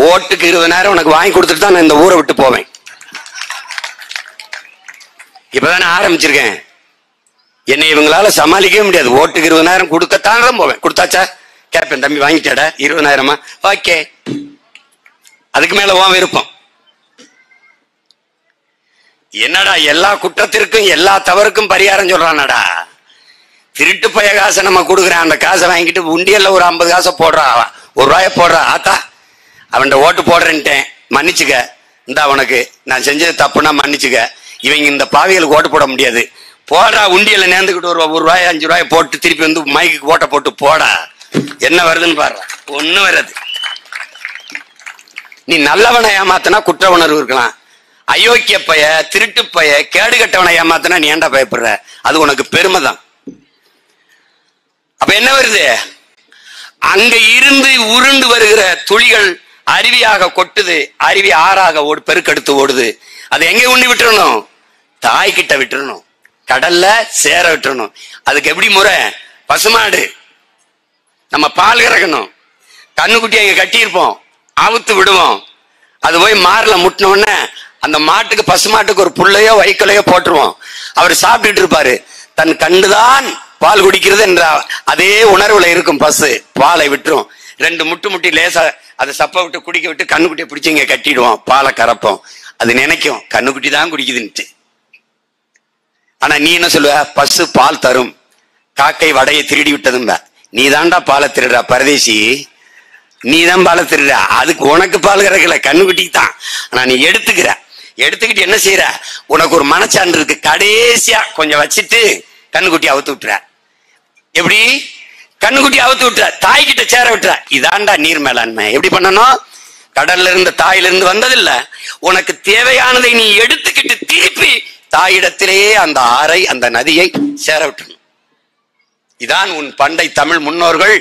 ஓட்டுக்கு 20,000 உனக்கு வாங்கி கொடுத்துட்டு தான் நான் இந்த ஊரை விட்டு போவேன். இப்பதானே ஆரம்பிச்சிருக்கேன். என்னை இவங்களால சமாளிக்கவே முடியாது. ஓட்டுக்கு 20,000 கொடுக்கத்தான் தான் போவேன். கொடுத்தாச்சா கேட்பேன், தம்பி வாங்கிட்டாடா 20,000? ஓகே, அதுக்கு மேல உன் விருப்பம். என்னடா எல்லா குற்றத்திற்கும் எல்லா தவறுக்கும் பரிகாரம் சொல்றானடா. திருட்டு பைய காசை நம்ம கொடுக்குறேன், அந்த காசை வாங்கிட்டு உண்டியல்ல ஒரு 50 காசை போடுறா, 1 ரூபாய போடுறா. ஆத்தா அவன் ஓட்டு போடுறேன்ட்டேன், மன்னிச்சுக்க, இந்த உனக்கு நான் செஞ்சது தப்புனா மன்னிச்சுக்க. இவங்க இந்த பாவிகளுக்கு ஓட்டு போட முடியாது, போடா உண்டியல்ல நேர்ந்துக்கிட்டு 1 ரூபாய் 5 ரூபாய் போட்டு திருப்பி வந்து மைக்கு ஓட்ட போட்டு போடா. என்ன வருதுன்னு பாரு, ஒண்ணு வராது. நீ நல்லவனை ஏமாத்தினா குற்ற உணர்வு இருக்கலாம். அயோக்கிய பைய, திருட்டு பைய, கேடு கட்டவனை ஏமாத்தினா நீ ஏன்டா பயப்படுற? அது உனக்கு பெருமை தான். அப்ப என்ன வருது? அங்க இருந்து உருண்டு வருகிற துளிகள் அருவியாக கொட்டுது, அருவி ஆறாக பெருக்கெடுத்து ஓடுது. அதை எங்க உண்ணி விட்டுறணும்? தாய்கிட்ட விட்டுறணும், கடல்ல சேர விட்டுறணும். அதுக்கு எப்படி முறை? பசுமாடு நம்ம பால் கறக்கணும், கண்ணுக்குட்டி அங்க கட்டியிருப்போம், அவுத்து விடுவோம். அது போய் மார்ல முட்டின உடனே அந்த மாட்டுக்கு, பசுமாட்டுக்கு ஒரு புள்ளையோ வைக்கலையோ போட்டுருவோம். அவர் சாப்பிட்டுட்டு இருப்பாரு. தன் கண்டுதான் பால் குடிக்கிறது என்ற அதே உணர்வுல இருக்கும் பசு. பாலை விட்டுரும், 2 முட்டி லேசா அதை சப்ப விட்டு குடிக்க விட்டு கண்ணுக்குட்டியை பிடிச்சி இங்க கட்டிடுவோம், பாலை கறப்போம். அது நினைக்கும் கண்ணுக்குட்டி தான் குடிக்குதுன்ட்டு. ஆனா நீ என்ன சொல்லுவ? பசு பால் தரும், காக்கை வடையை திருடி விட்டதும்ப. நீ தாண்டா பாலை திருடுற பரதேசி, நீ தான் பாலை திருடுற. அதுக்கு உனக்கு பால் கறக்கல, கண்ணுக்குட்டிக்கு தான். ஆனா நீ எடுத்துக்கிட்டு என்ன செய்யற? உனக்கு ஒரு மனச்சான்று இருக்கு, கடைசியா கொஞ்சம் வச்சுட்டு கண்ணுக்குட்டி அவுத்து விட்டுற. எப்படி? கண்ணுக்குட்டி அவுத்து விட்டுற, தாய்கிட்ட சேர விட்டுற. இதாண்டா நீர் மேலாண்மை. எப்படி பண்ணணும்? கடல்ல இருந்து தாயிலிருந்து வந்ததில்ல, உனக்கு தேவையானதை நீ எடுத்துக்கிட்டு திருப்பி தாயிடத்திலேயே அந்த ஆறை, அந்த நதியை சேர விட்டுறணும். இதான் உன் பண்டை தமிழ் முன்னோர்கள்,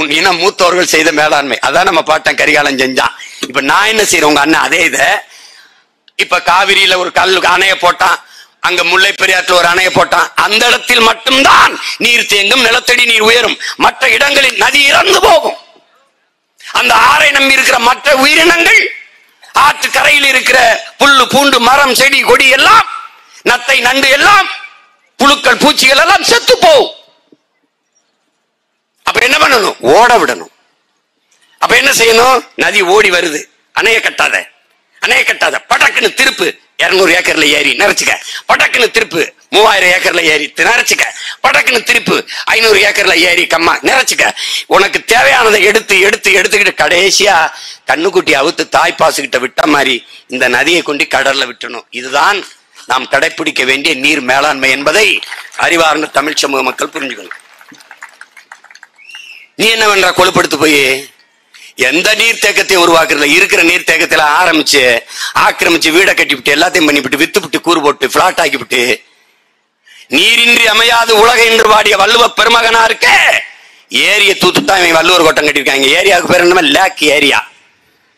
உன் இன மூத்தோர்கள் செய்த மேலாண்மை. அதான் நம்ம பாட்டன் கரிகாலன் செஞ்சான். இப்ப நான் என்ன செய்யறேன்? உங்க அண்ணன் அதே இத இப்ப காவிரியில ஒரு அணைய போட்டான், அங்க முல்லை பெரியாற்றில் ஒரு அணைய போட்டான். அந்த இடத்தில் மட்டும்தான் நீர் தேங்கும், நிலத்தடி நீர் உயரும். மற்ற இடங்களில் நதி இறந்து போகும். அந்த ஆறை நம்பி இருக்கிற மற்ற உயிரினங்கள், ஆற்று கரையில் இருக்கிற புல்லு பூண்டு மரம் செடி கொடி எல்லாம், நத்தை நண்டு எல்லாம், புழுக்கள் பூச்சிகள் எல்லாம் செத்து போகும். அப்ப என்ன பண்ணணும்? ஓட விடணும். அப்ப என்ன செய்யணும்? நதி ஓடி வருது, அணைய கட்டாத படக்குன்னு திருப்பு, 200 ஏக்கர்ல ஏறி நிறைச்சுக்க, படக்குன்னு திருப்பு 3000 ஏக்கர்ல ஏறி நிறைச்சுக்க, படக்குன்னு திருப்பு 500 ஏக்கர்ல ஏறி கம்மா நிறைச்சுக்க. உனக்கு தேவையானதை எடுத்துக்கிட்டு கடைசியா கண்ணுக்குட்டி அவுத்து தாய்ப்பாசுகிட்ட விட்ட மாதிரி இந்த நதியை கொண்டு கடல்ல விட்டணும். இதுதான் நாம் கடைபிடிக்க வேண்டிய நீர் மேலாண்மை என்பதை அறிவார்ந்த தமிழ் சமூக மக்கள் புரிஞ்சுக்கணும். நீ என்ன பண்ற? கொழுப்படுத்து போய் எந்த நீர்த்தேக்கத்தையும் உருவாக்குறதுல, இருக்கிற நீர்த்தேக்கத்துல ஆக்கிரமிச்சு வீடை கட்டிவிட்டு எல்லாத்தையும் பண்ணிவிட்டு வித்துவிட்டு கூறு போட்டு பிளாட் ஆக்கிவிட்டு நீரின்றி அமையாது உலக என்று பாடிய வள்ளுவ பெருமகனா இருக்க ஏரிய தூத்துத்தான் இவங்க வள்ளுவர் கோட்டம் கட்டிருக்காங்க. ஏரியாவுக்கு பேர் என்னமா? லேக் ஏரியா.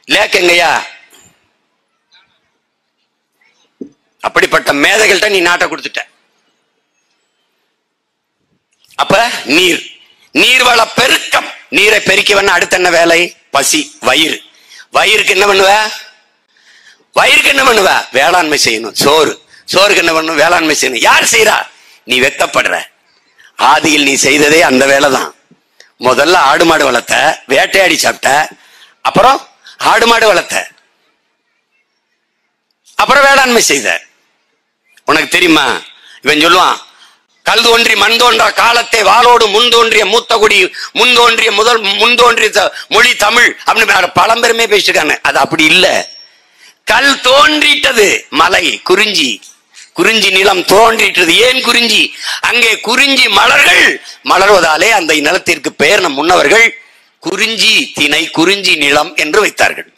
லேக் எங்கயா? அப்படிப்பட்ட மேதைகள்கிட்ட நீ நாட்டை கொடுத்துட்ட. அப்ப நீர்வள பெருக்கம், நீரை பெருக்கவன அடுத்த என்ன வேலை? பசி, வயிறுக்கு என்ன பண்ணுவ? வேளாண்மை செய்யணும். சோறுக்கு என்ன பண்ணணும்? வேளாண்மை செய்யணும். யார் செய்யறா? நீ வெக்கப்படுற. ஆதியில் நீ செய்ததே அந்த வேலைதான். முதல்ல ஆடு மாடு வளர்த்த, வேட்டையாடி சாப்பிட்ட, அப்புறம் ஆடு மாடு வளர்த்த, அப்புறம் வேளாண்மை செய்த. உனக்கு தெரியுமா? இவன் சொல்லுவான், கல் தோன்றி மண் தோன்றா காலத்தை வாளோடு முன்தோன்றிய மூத்த குடி முன்தோன்றிய மொழி தமிழ் அப்படின்னு பழம்பெருமே பேசிருக்காங்க. அது அப்படி இல்ல. கல் தோன்றிட்டது மலை, குறிஞ்சி நிலம் தோன்றிட்டது. ஏன் குறிஞ்சி? அங்கே குறிஞ்சி மலர்கள் மலர்வதாலே அந்த நிலத்திற்கு பெயர் நம் முன்னவர்கள் குறிஞ்சி திணை, குறிஞ்சி நிலம் என்று வைத்தார்கள்.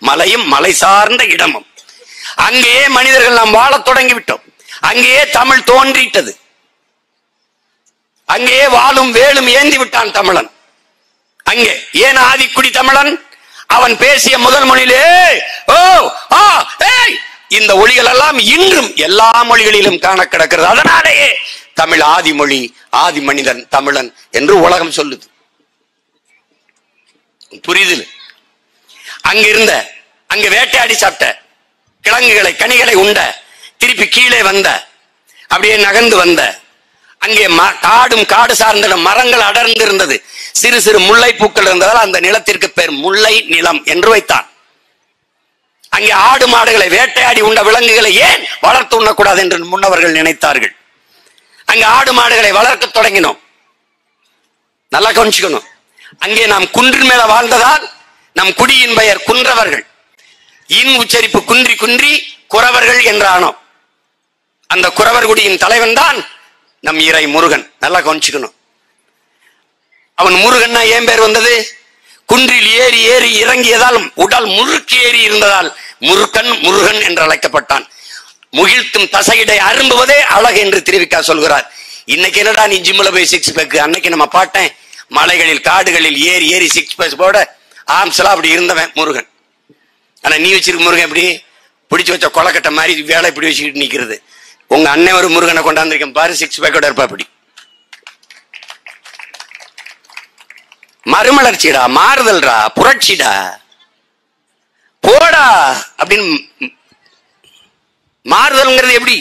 மலையும் மலை சார்ந்த இடமும். அங்கேயே மனிதர்கள் நாம் வாழத் தொடங்கிவிட்டோம். அங்கேயே தமிழ் தோன்றிட்டது. அங்கேயே வாழும் வேலும் ஏந்தி விட்டான் தமிழன். அங்கே ஏன் ஆதிக்குடி தமிழன்? அவன் பேசிய முதல் மொழியிலே இந்த ஒளிகள் எல்லாம் இன்றும் எல்லா மொழிகளிலும் காண கிடக்கிறது. அதனாலேயே தமிழ் ஆதி மொழி, ஆதி மனிதன் தமிழன் என்று உலகம் சொல்லுது. புரியுது? அங்க வேட்டையாடி சாப்பிட்ட, கிழங்குகளை கனிகளை உண்ட, திருப்பி கீழே வந்த, அப்படியே நகர்ந்து வந்த, அங்கே காடு சார்ந்த மரங்கள் அடர்ந்து இருந்தது, சிறு சிறு முல்லை பூக்கள் இருந்ததால் அந்த நிலத்திற்கு பேர் முல்லை நிலம் என்று வைத்தான். அங்கே ஆடு மாடுகளை வேட்டையாடி உண்ட விலங்குகளை ஏன் வளர்த்து உண்ணக்கூடாது என்று முன்னவர்கள் நினைத்தார்கள். அங்கே ஆடு மாடுகளை வளர்க்க தொடங்கினோம். நல்லா கவனிச்சுக்கணும். அங்கே நாம் குன்றின் மேல வாழ்ந்ததால் நம் குடியின் பெயர் குன்றவர்கள். உச்சரிப்பு குன்றி குறவர்கள் என்றானோம். அந்த குறவர் குடியின் தலைவன் தான் நம் இறை முருகன். நல்லா கவனிச்சுக்கணும். அவன் முருகன்னா ஏன் பேர் வந்தது? குன்றில் ஏறி இறங்கியதால் உடல் முறுக்கி ஏறி இருந்ததால் முருகன் என்று அழைக்கப்பட்டான். முகிழ்த்தும் தசையிடை அரும்புவதே அழகு என்று திருவிக்கா சொல்கிறார். இன்னைக்கு என்னடா நீ ஜிம்ல போய் 6 பேக்? அன்னைக்கு நம்ம பாட்டேன் மலைகளில் காடுகளில் ஏறி 6 பேக் போட ஆம்ஸ்லாம் அப்படி இருந்தவன் முருகன். ஆனா நீ வச்சிருக்க முருகன் எப்படி? பிடிச்சு வச்ச கொலக்கட்டை மாதிரி வேலை இப்படி வச்சுக்கிட்டு நிக்கிறது. உங்க அண்ணன் ஒரு முருகனை கொண்டாந்துருக்கேன் பாரு, 6 பேக்கோட இருப்பா. அப்படி மறுமலர்ச்சிடா, மாறுதல்டா, புரட்சிடா, போடா அப்படின்னு. மாறுதல்ங்கிறது எப்படி?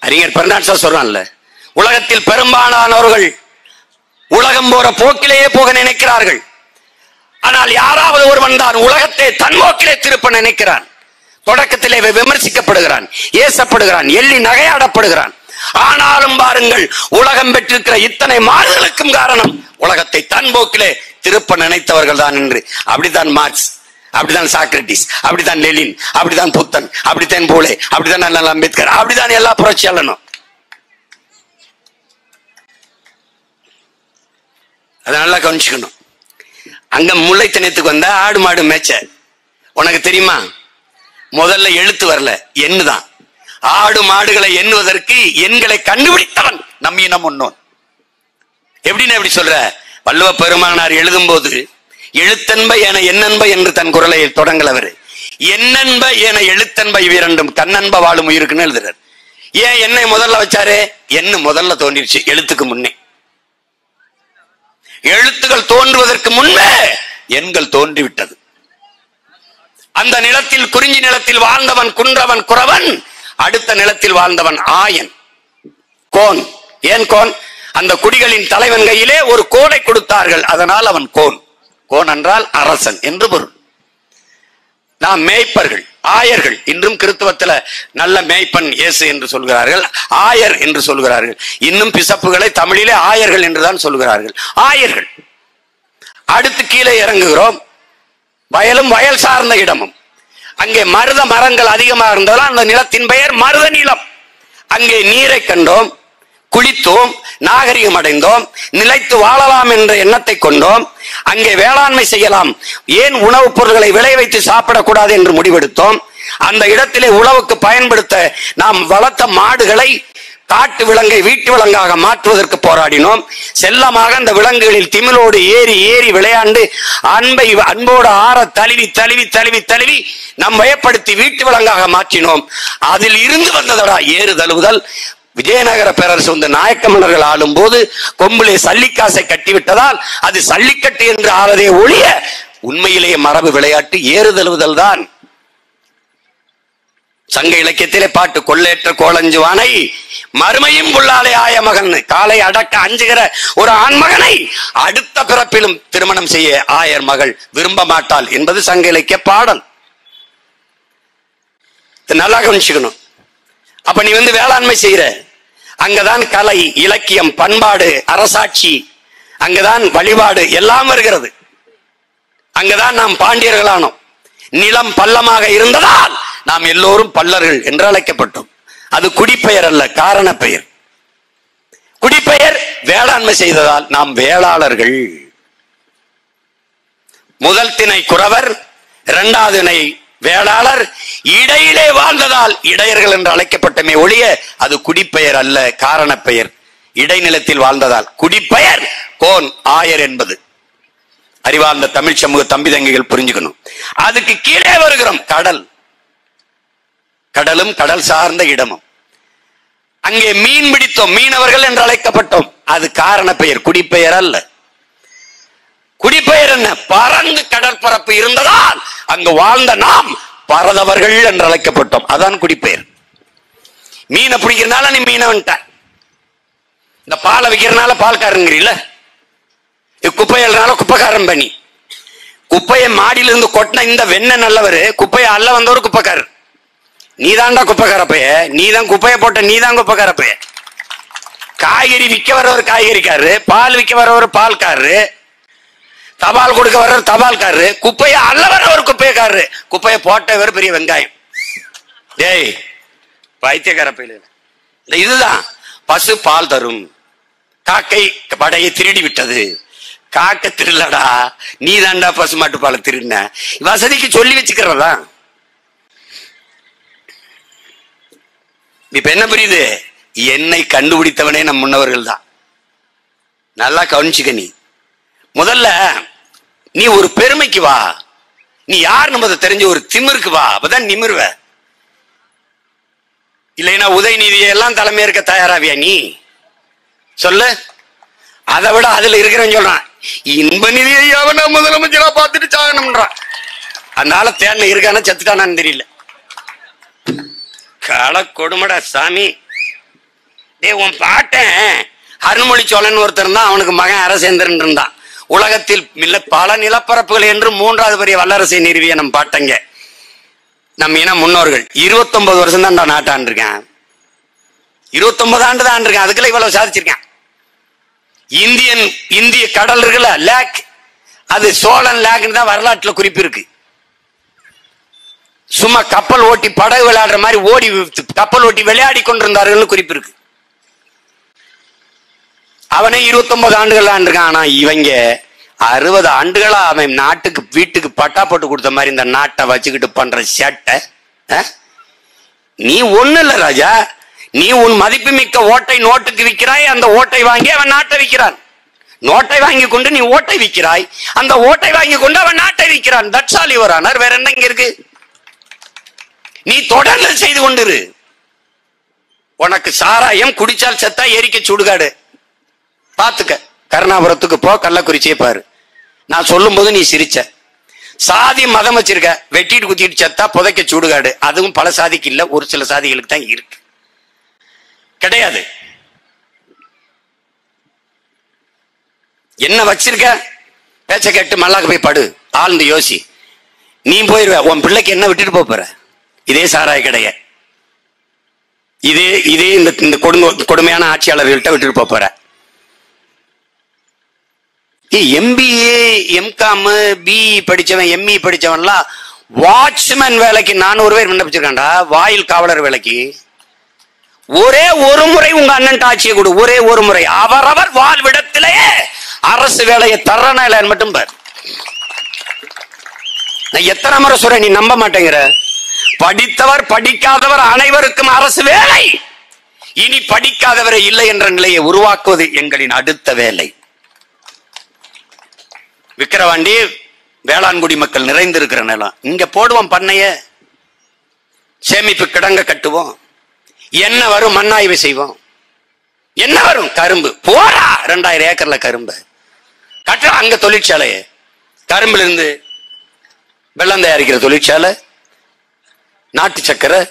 அறிஞர் பெர்னாட்ஷா சொல்றான்ல, உலகத்தில் பெரும்பாலானவர்கள் உலகம் போற போக்கிலேயே போக நினைக்கிறார்கள். ஆனால் யாராவது ஒருவன் தான் உலகத்தை தன் போக்கிலே திருப்ப நினைக்கிறான். தொடக்கத்திலே விமர்சிக்கப்படுகிறான், ஏசப்படுகிறான், எள்ளி நகையாடப்படுகிறான். ஆனாலும் பாருங்கள், உலகம் பெற்றிருக்கிற இத்தனை மாறுதலுக்கும் காரணம் உலகத்தை தன் போக்கிலே திருப்ப நினைத்தவர்கள் தான் என்று. அப்படித்தான் மார்க்ஸ், அப்படித்தான் சாக்ரட்டிஸ், அப்படித்தான் லெனின், அப்படித்தான் புத்தன், அப்படித்தான் போலே, அப்படித்தான் அம்பேத்கர், அப்படித்தான் எல்லா புரட்சியாளனும். அதை நல்லா கவனிச்சுக்கணும். அங்க முல்லைத்தனத்துக்கு வந்த ஆடு மாடு மேய்ச்ச. உனக்கு தெரியுமா? முதல்ல எழுத்து வரல, எண்ணுதான். ஆடு மாடுகளை எண்ணுவதற்கு எண்களை கண்டுபிடித்தவன் நம் இனம் முன்னோன். எப்படின்னு எப்படி சொல்ற? வள்ளுவ பெருமானார் எழுதும் போது எழுத்தன்ப என எண்ணன்ப என்று தன் குரலை தொடங்கலவர். எண்ணன்ப என எழுத்தன்ப இவ்விரண்டும் கண்ணன்ப வாழும் உயிருக்குன்னு எழுதுறார். ஏன் என்னை முதல்ல வச்சாரு? எண்ணு முதல்ல தோன்றிடுச்சு எழுத்துக்கு முன்னே. எழுத்துக்கள் தோன்றுவதற்கு முன்பே எண்கள் தோன்றிவிட்டது. அந்த நிலத்தில், குறிஞ்சி நிலத்தில் வாழ்ந்தவன் குன்றவன் குறவன். அடுத்த நிலத்தில் வாழ்ந்தவன் ஆயன், கோன். ஏன் கோன்? அந்த குடிகளின் தலைவன் கையிலே ஒரு கோனை கொடுத்தார்கள், அதனால் அவன் கோன். கோன் என்றால் அரசன் என்று பொருள். நாம் மேய்ப்பர்கள், ஆயர்கள். இன்றும் கிறிஸ்தவத்தில் நல்ல மேய்ப்பன் இயேசு என்று சொல்கிறார்கள், ஆயர் என்று சொல்கிறார்கள். இன்னும் பிசப்புகளை தமிழிலே ஆயர்கள் என்றுதான் சொல்கிறார்கள். ஆயர்கள். அடுத்து கீழே இறங்குகிறோம். வயலும் வயல் சார்ந்த இடமும். அங்கே மருத மரங்கள் அதிகமாக இருந்ததால் அந்த நிலத்தின் பெயர் மருத நிலம். அங்கே நீரை கண்டோம், குளித்தோம், நாகரிகம் அடைந்தோம், நிலைத்து வாழலாம் என்ற எண்ணத்தை கொண்டோம். அங்கே வேளாண்மை செய்யலாம், ஏன் உணவுப் பொருட்களை விளை வைத்து சாப்பிடக்கூடாது என்று முடிவெடுத்தோம். அந்த இடத்திலே உழவுக்கு பயன்படுத்த நாம் வளர்த்த மாடுகளை காட்டு விலங்கை வீட்டு விலங்காக மாற்றுவதற்கு போராடினோம். செல்லமாக அந்த விலங்குகளில் திமிலோடு ஏறி ஏறி விளையாண்டு அன்போடு ஆற தழுவி தழுவி தழுவி தழுவி நம் வயப்படுத்தி வீட்டு விலங்காக மாற்றினோம். அதில் இருந்து வந்ததடா ஏறு தழுவுதல். விஜயநகர பேரரசு வந்து நாயக்க மன்னர்கள் ஆளும் போது கொம்பிலே சல்லிக்காசை கட்டிவிட்டதால் அது சல்லிக்கட்டு என்று ஆளதே ஒழிய உண்மையிலேயே மரபு விளையாட்டு ஏறுதழுவுதல் தான். சங்க இலக்கியத்திலே பாட்டு, கொள்ளேற்ற கோலஞ்சுவானை மறுமையும் புள்ளாலே ஆய மகன். காலை அடக்க அஞ்சுகிற ஒரு ஆண்மகனை அடுத்த பிறப்பிலும் திருமணம் செய்ய ஆயர் மகள் விரும்ப மாட்டாள் என்பது சங்க இலக்கிய பாடல். நல்லா கவனிச்சுக்கணும். அப்ப நீ வந்து வேளாண்மை செய்யற, அங்கதான் கலை, இலக்கியம், பண்பாடு, அரசாட்சி, அங்கதான் வழிபாடு எல்லாம் வருகிறது. அங்கதான் நாம் பாண்டியர்களானோம். நிலம் பள்ளமாக இருந்ததால் நாம் எல்லோரும் பல்லர்கள் என்று அழைக்கப்பட்டோம். அது குடிப்பெயர் அல்ல, காரண பெயர். குடிப்பெயர் வேளாண்மை செய்ததால் நாம் வேளாளர்கள். முதல் திணை குறவர், இரண்டாவது திணை வேளாளர். இடையிலே வாழ்ந்ததால் இடையர்கள் என்று அழைக்கப்பட்டமே ஒழிய அது குடிப்பெயர் அல்ல, காரண பெயர். இடைநிலத்தில் வாழ்ந்ததால் குடிப்பெயர் கோன் ஆயர் என்பது அறிவார்ந்த தமிழ் சமூக தம்பி தங்கைகள் புரிஞ்சுக்கணும். அதுக்கு கீழே வருகிறோம் கடல். கடலும் கடல் சார்ந்த இடமும். அங்கே மீன் பிடித்தோம், மீனவர்கள் என்று அழைக்கப்பட்டோம். அது காரண பெயர், குடிப்பெயர் அல்ல. குடிப்பெயர் என்ன? பரந்து கடற்பரப்பு இருந்ததால் அங்கு வாழ்ந்த நாம் பரதவர்கள் என்று அழைக்கப்பட்டோம். அதான் குடிப்பெயர். மீனை பிடிக்கிறதுனால நீ மீனவன்ட்ட, இந்த பாலை விற்கிறதுனால பால்காரங்கிறீல்ல, குப்பையல்னால குப்பைக்காரன் பண்ணி, குப்பையை மாடியிலிருந்து கொட்டின இந்த வெண்ண நல்லவர், குப்பையை அல்ல வந்தவர் குப்பைக்காரர். நீதான்டா குப்பைக்கார பைய, நீதான் குப்பையை போட்ட, நீதான் குப்பைக்கார பைய. காய்கறி விற்க வரவர் காய்கறிக்காரரு, பால் விற்க வரவர் பால்காரரு, தபால் கொடுக்க வர்றவர் தபால்காரரு, குப்பையை அல்ல வரவர் குப்பையக்காரரு, குப்பையை போட்டவர் பெரிய வெங்காயம். டேய் பைத்தியக்கார பையில, இதுதான் பசு பால் தரும், காக்கை படையை திருடி விட்டது. காக்கை திருடலடா, நீ தாண்டா பசு மாட்டு பாலை திருடின. வசதிக்கு சொல்லி வச்சுக்கிறதா. இப்ப என்ன புரியுது? என்னை கண்டுபிடித்தவனே நம் முன்னவர்கள் தான். நல்லா கவனிச்சுக்க. நீ முதல்ல நீ ஒரு பெருமைக்கு வா, நீ யார் நம்ம தெரிஞ்ச ஒரு திமிருக்கு வா, அப்பதான் நிமிர்வ. இல்லைன்னா உதயநிதியை எல்லாம் தலைமை இருக்க தயாராவியா நீ? சொல்லு. அதை விட அதுல இருக்கிறவன் சொல்றான், இன்ப நிதியை அவன முதலமைச்சரா பார்த்துட்டு சாகணும்ன்றான். அதனால தேன்ல இருக்கானா செத்துட்டானான்னு தெரியல. கள கொடுமடா சாமி. டே உன் பாட்டன் அருண்மொழி சோழன் ஒருத்தர் தான், அவனுக்கு மகன் அரசேந்திரன் இருந்தான். உலகத்தில் பல நிலப்பரப்புகள் என்று 3வது பெரிய வல்லரசை நிறுவிய நம் பாட்டங்க, நம் இன முன்னோர்கள். 29 வருஷம் தான் நாட்டான் இருக்கேன், 29 ஆண்டு தான் இருக்கேன். அதுக்குள்ள இவ்வளவு சாதிச்சிருக்கேன். இந்திய கடல் இருக்குல்ல, லேக், அது சோழன் லேக்னு தான் வரலாற்றுல குறிப்பு இருக்கு. சும்மா கப்பல் ஓட்டி படகு விளையாடுற மாதிரி ஓடி கப்பல் ஓட்டி விளையாடி கொண்டிருந்தார்கள் குறிப்பு இருக்கு. அவனே 29 ஆண்டுகள் ஆண்டிருக்கான். ஆனா இவங்க 60 ஆண்டுகளா அவன் நாட்டுக்கு வீட்டுக்கு பட்டா போட்டு கொடுத்த மாதிரி இந்த நாட்டை வச்சுக்கிட்டு பண்ற சேட்டை. நீ ஒண்ணு இல்ல ராஜா, நீ உன் மதிப்பு மிக்க ஓட்டை நோட்டுக்கு விற்கிறாய், அந்த ஓட்டை வாங்கி அவன் நாட்டை விற்கிறான். நோட்டை வாங்கி கொண்டு நீ ஓட்டை விற்கிறாய், அந்த ஓட்டை வாங்கி கொண்டு அவன் நாட்டை விற்கிறான். That's all your honour. வேற என்ன இங்க இருக்கு? நீ தொடர்ந்து செய்து கொண்டிரு. உனக்கு சாராயம் குடிச்சால் செத்தா எரிக்க சுடுகாடு. பாத்துக்க, கருணாபுரத்துக்கு போ, கள்ளக்குறிச்சியை பாரு. நான் சொல்லும் போது நீ சிரிச்ச. சாதி மதம் வச்சிருக்க, வெட்டிட்டு குத்திட்டு செத்தா புதைக்க சுடுகாடு. அதுவும் பல சாதிக்கு இல்ல, ஒரு சில சாதிகளுக்கு தான் இருக்கு. கிடையாது. என்ன வச்சிருக்க? பேச்ச கேட்டு மல்லாக்க போய் படு, ஆழ்ந்து யோசி. நீ போயிருவ, உன் பிள்ளைக்கு என்ன விட்டுட்டு போற? இதே சாராய கடைய, இதே இந்த கொடுமையான ஆட்சியாளர்கள்ட்ட விட்டுட்டு போற. MBA MCOM BE படிச்சவன் ME படிச்சவன்லாம் வாட்ச்மேன் வேலைக்கு 400 பேர் விண்ணப்பிச்சிருக்காண்டா. வாயில் காவலர் வேலைக்கு ஒரே ஒரு முறை உங்க அண்ணன் ஆட்சியை கொடு, ஒரே ஒரு முறை. அவரவர் வாழ்விடத்திலேயே அரசு வேலையை தர்றனா இல்லைன்னு மட்டும் பார். நான் எத்தனை முறை சொல்றேன், நீ நம்ப மாட்டேங்கிற. படித்தவர் படிக்காதவர் அனைவருக்கும் அரசு வேலை. இனி படிக்காதவரை இல்லை என்ற நிலையை உருவாக்குவது எங்களின் அடுத்த வேலை. விக்கிரவாண்டி வேளாண்குடி மக்கள் நிறைந்திருக்கிற நிலம், இங்க போடுவோம் பண்ணைய, சேமிப்பு கிடங்க கட்டுவோம். என்ன வரும்? மண்ணாய்வு செய்வோம். என்ன வரும்? கரும்பு. போடா 2000 ஏக்கர்ல கரும்பு கட்டுற. அங்க தொழிற்சாலைய, கரும்புல இருந்து வெள்ளம் தயாரிக்கிற தொழிற்சாலை, நாட்டு சக்கரை,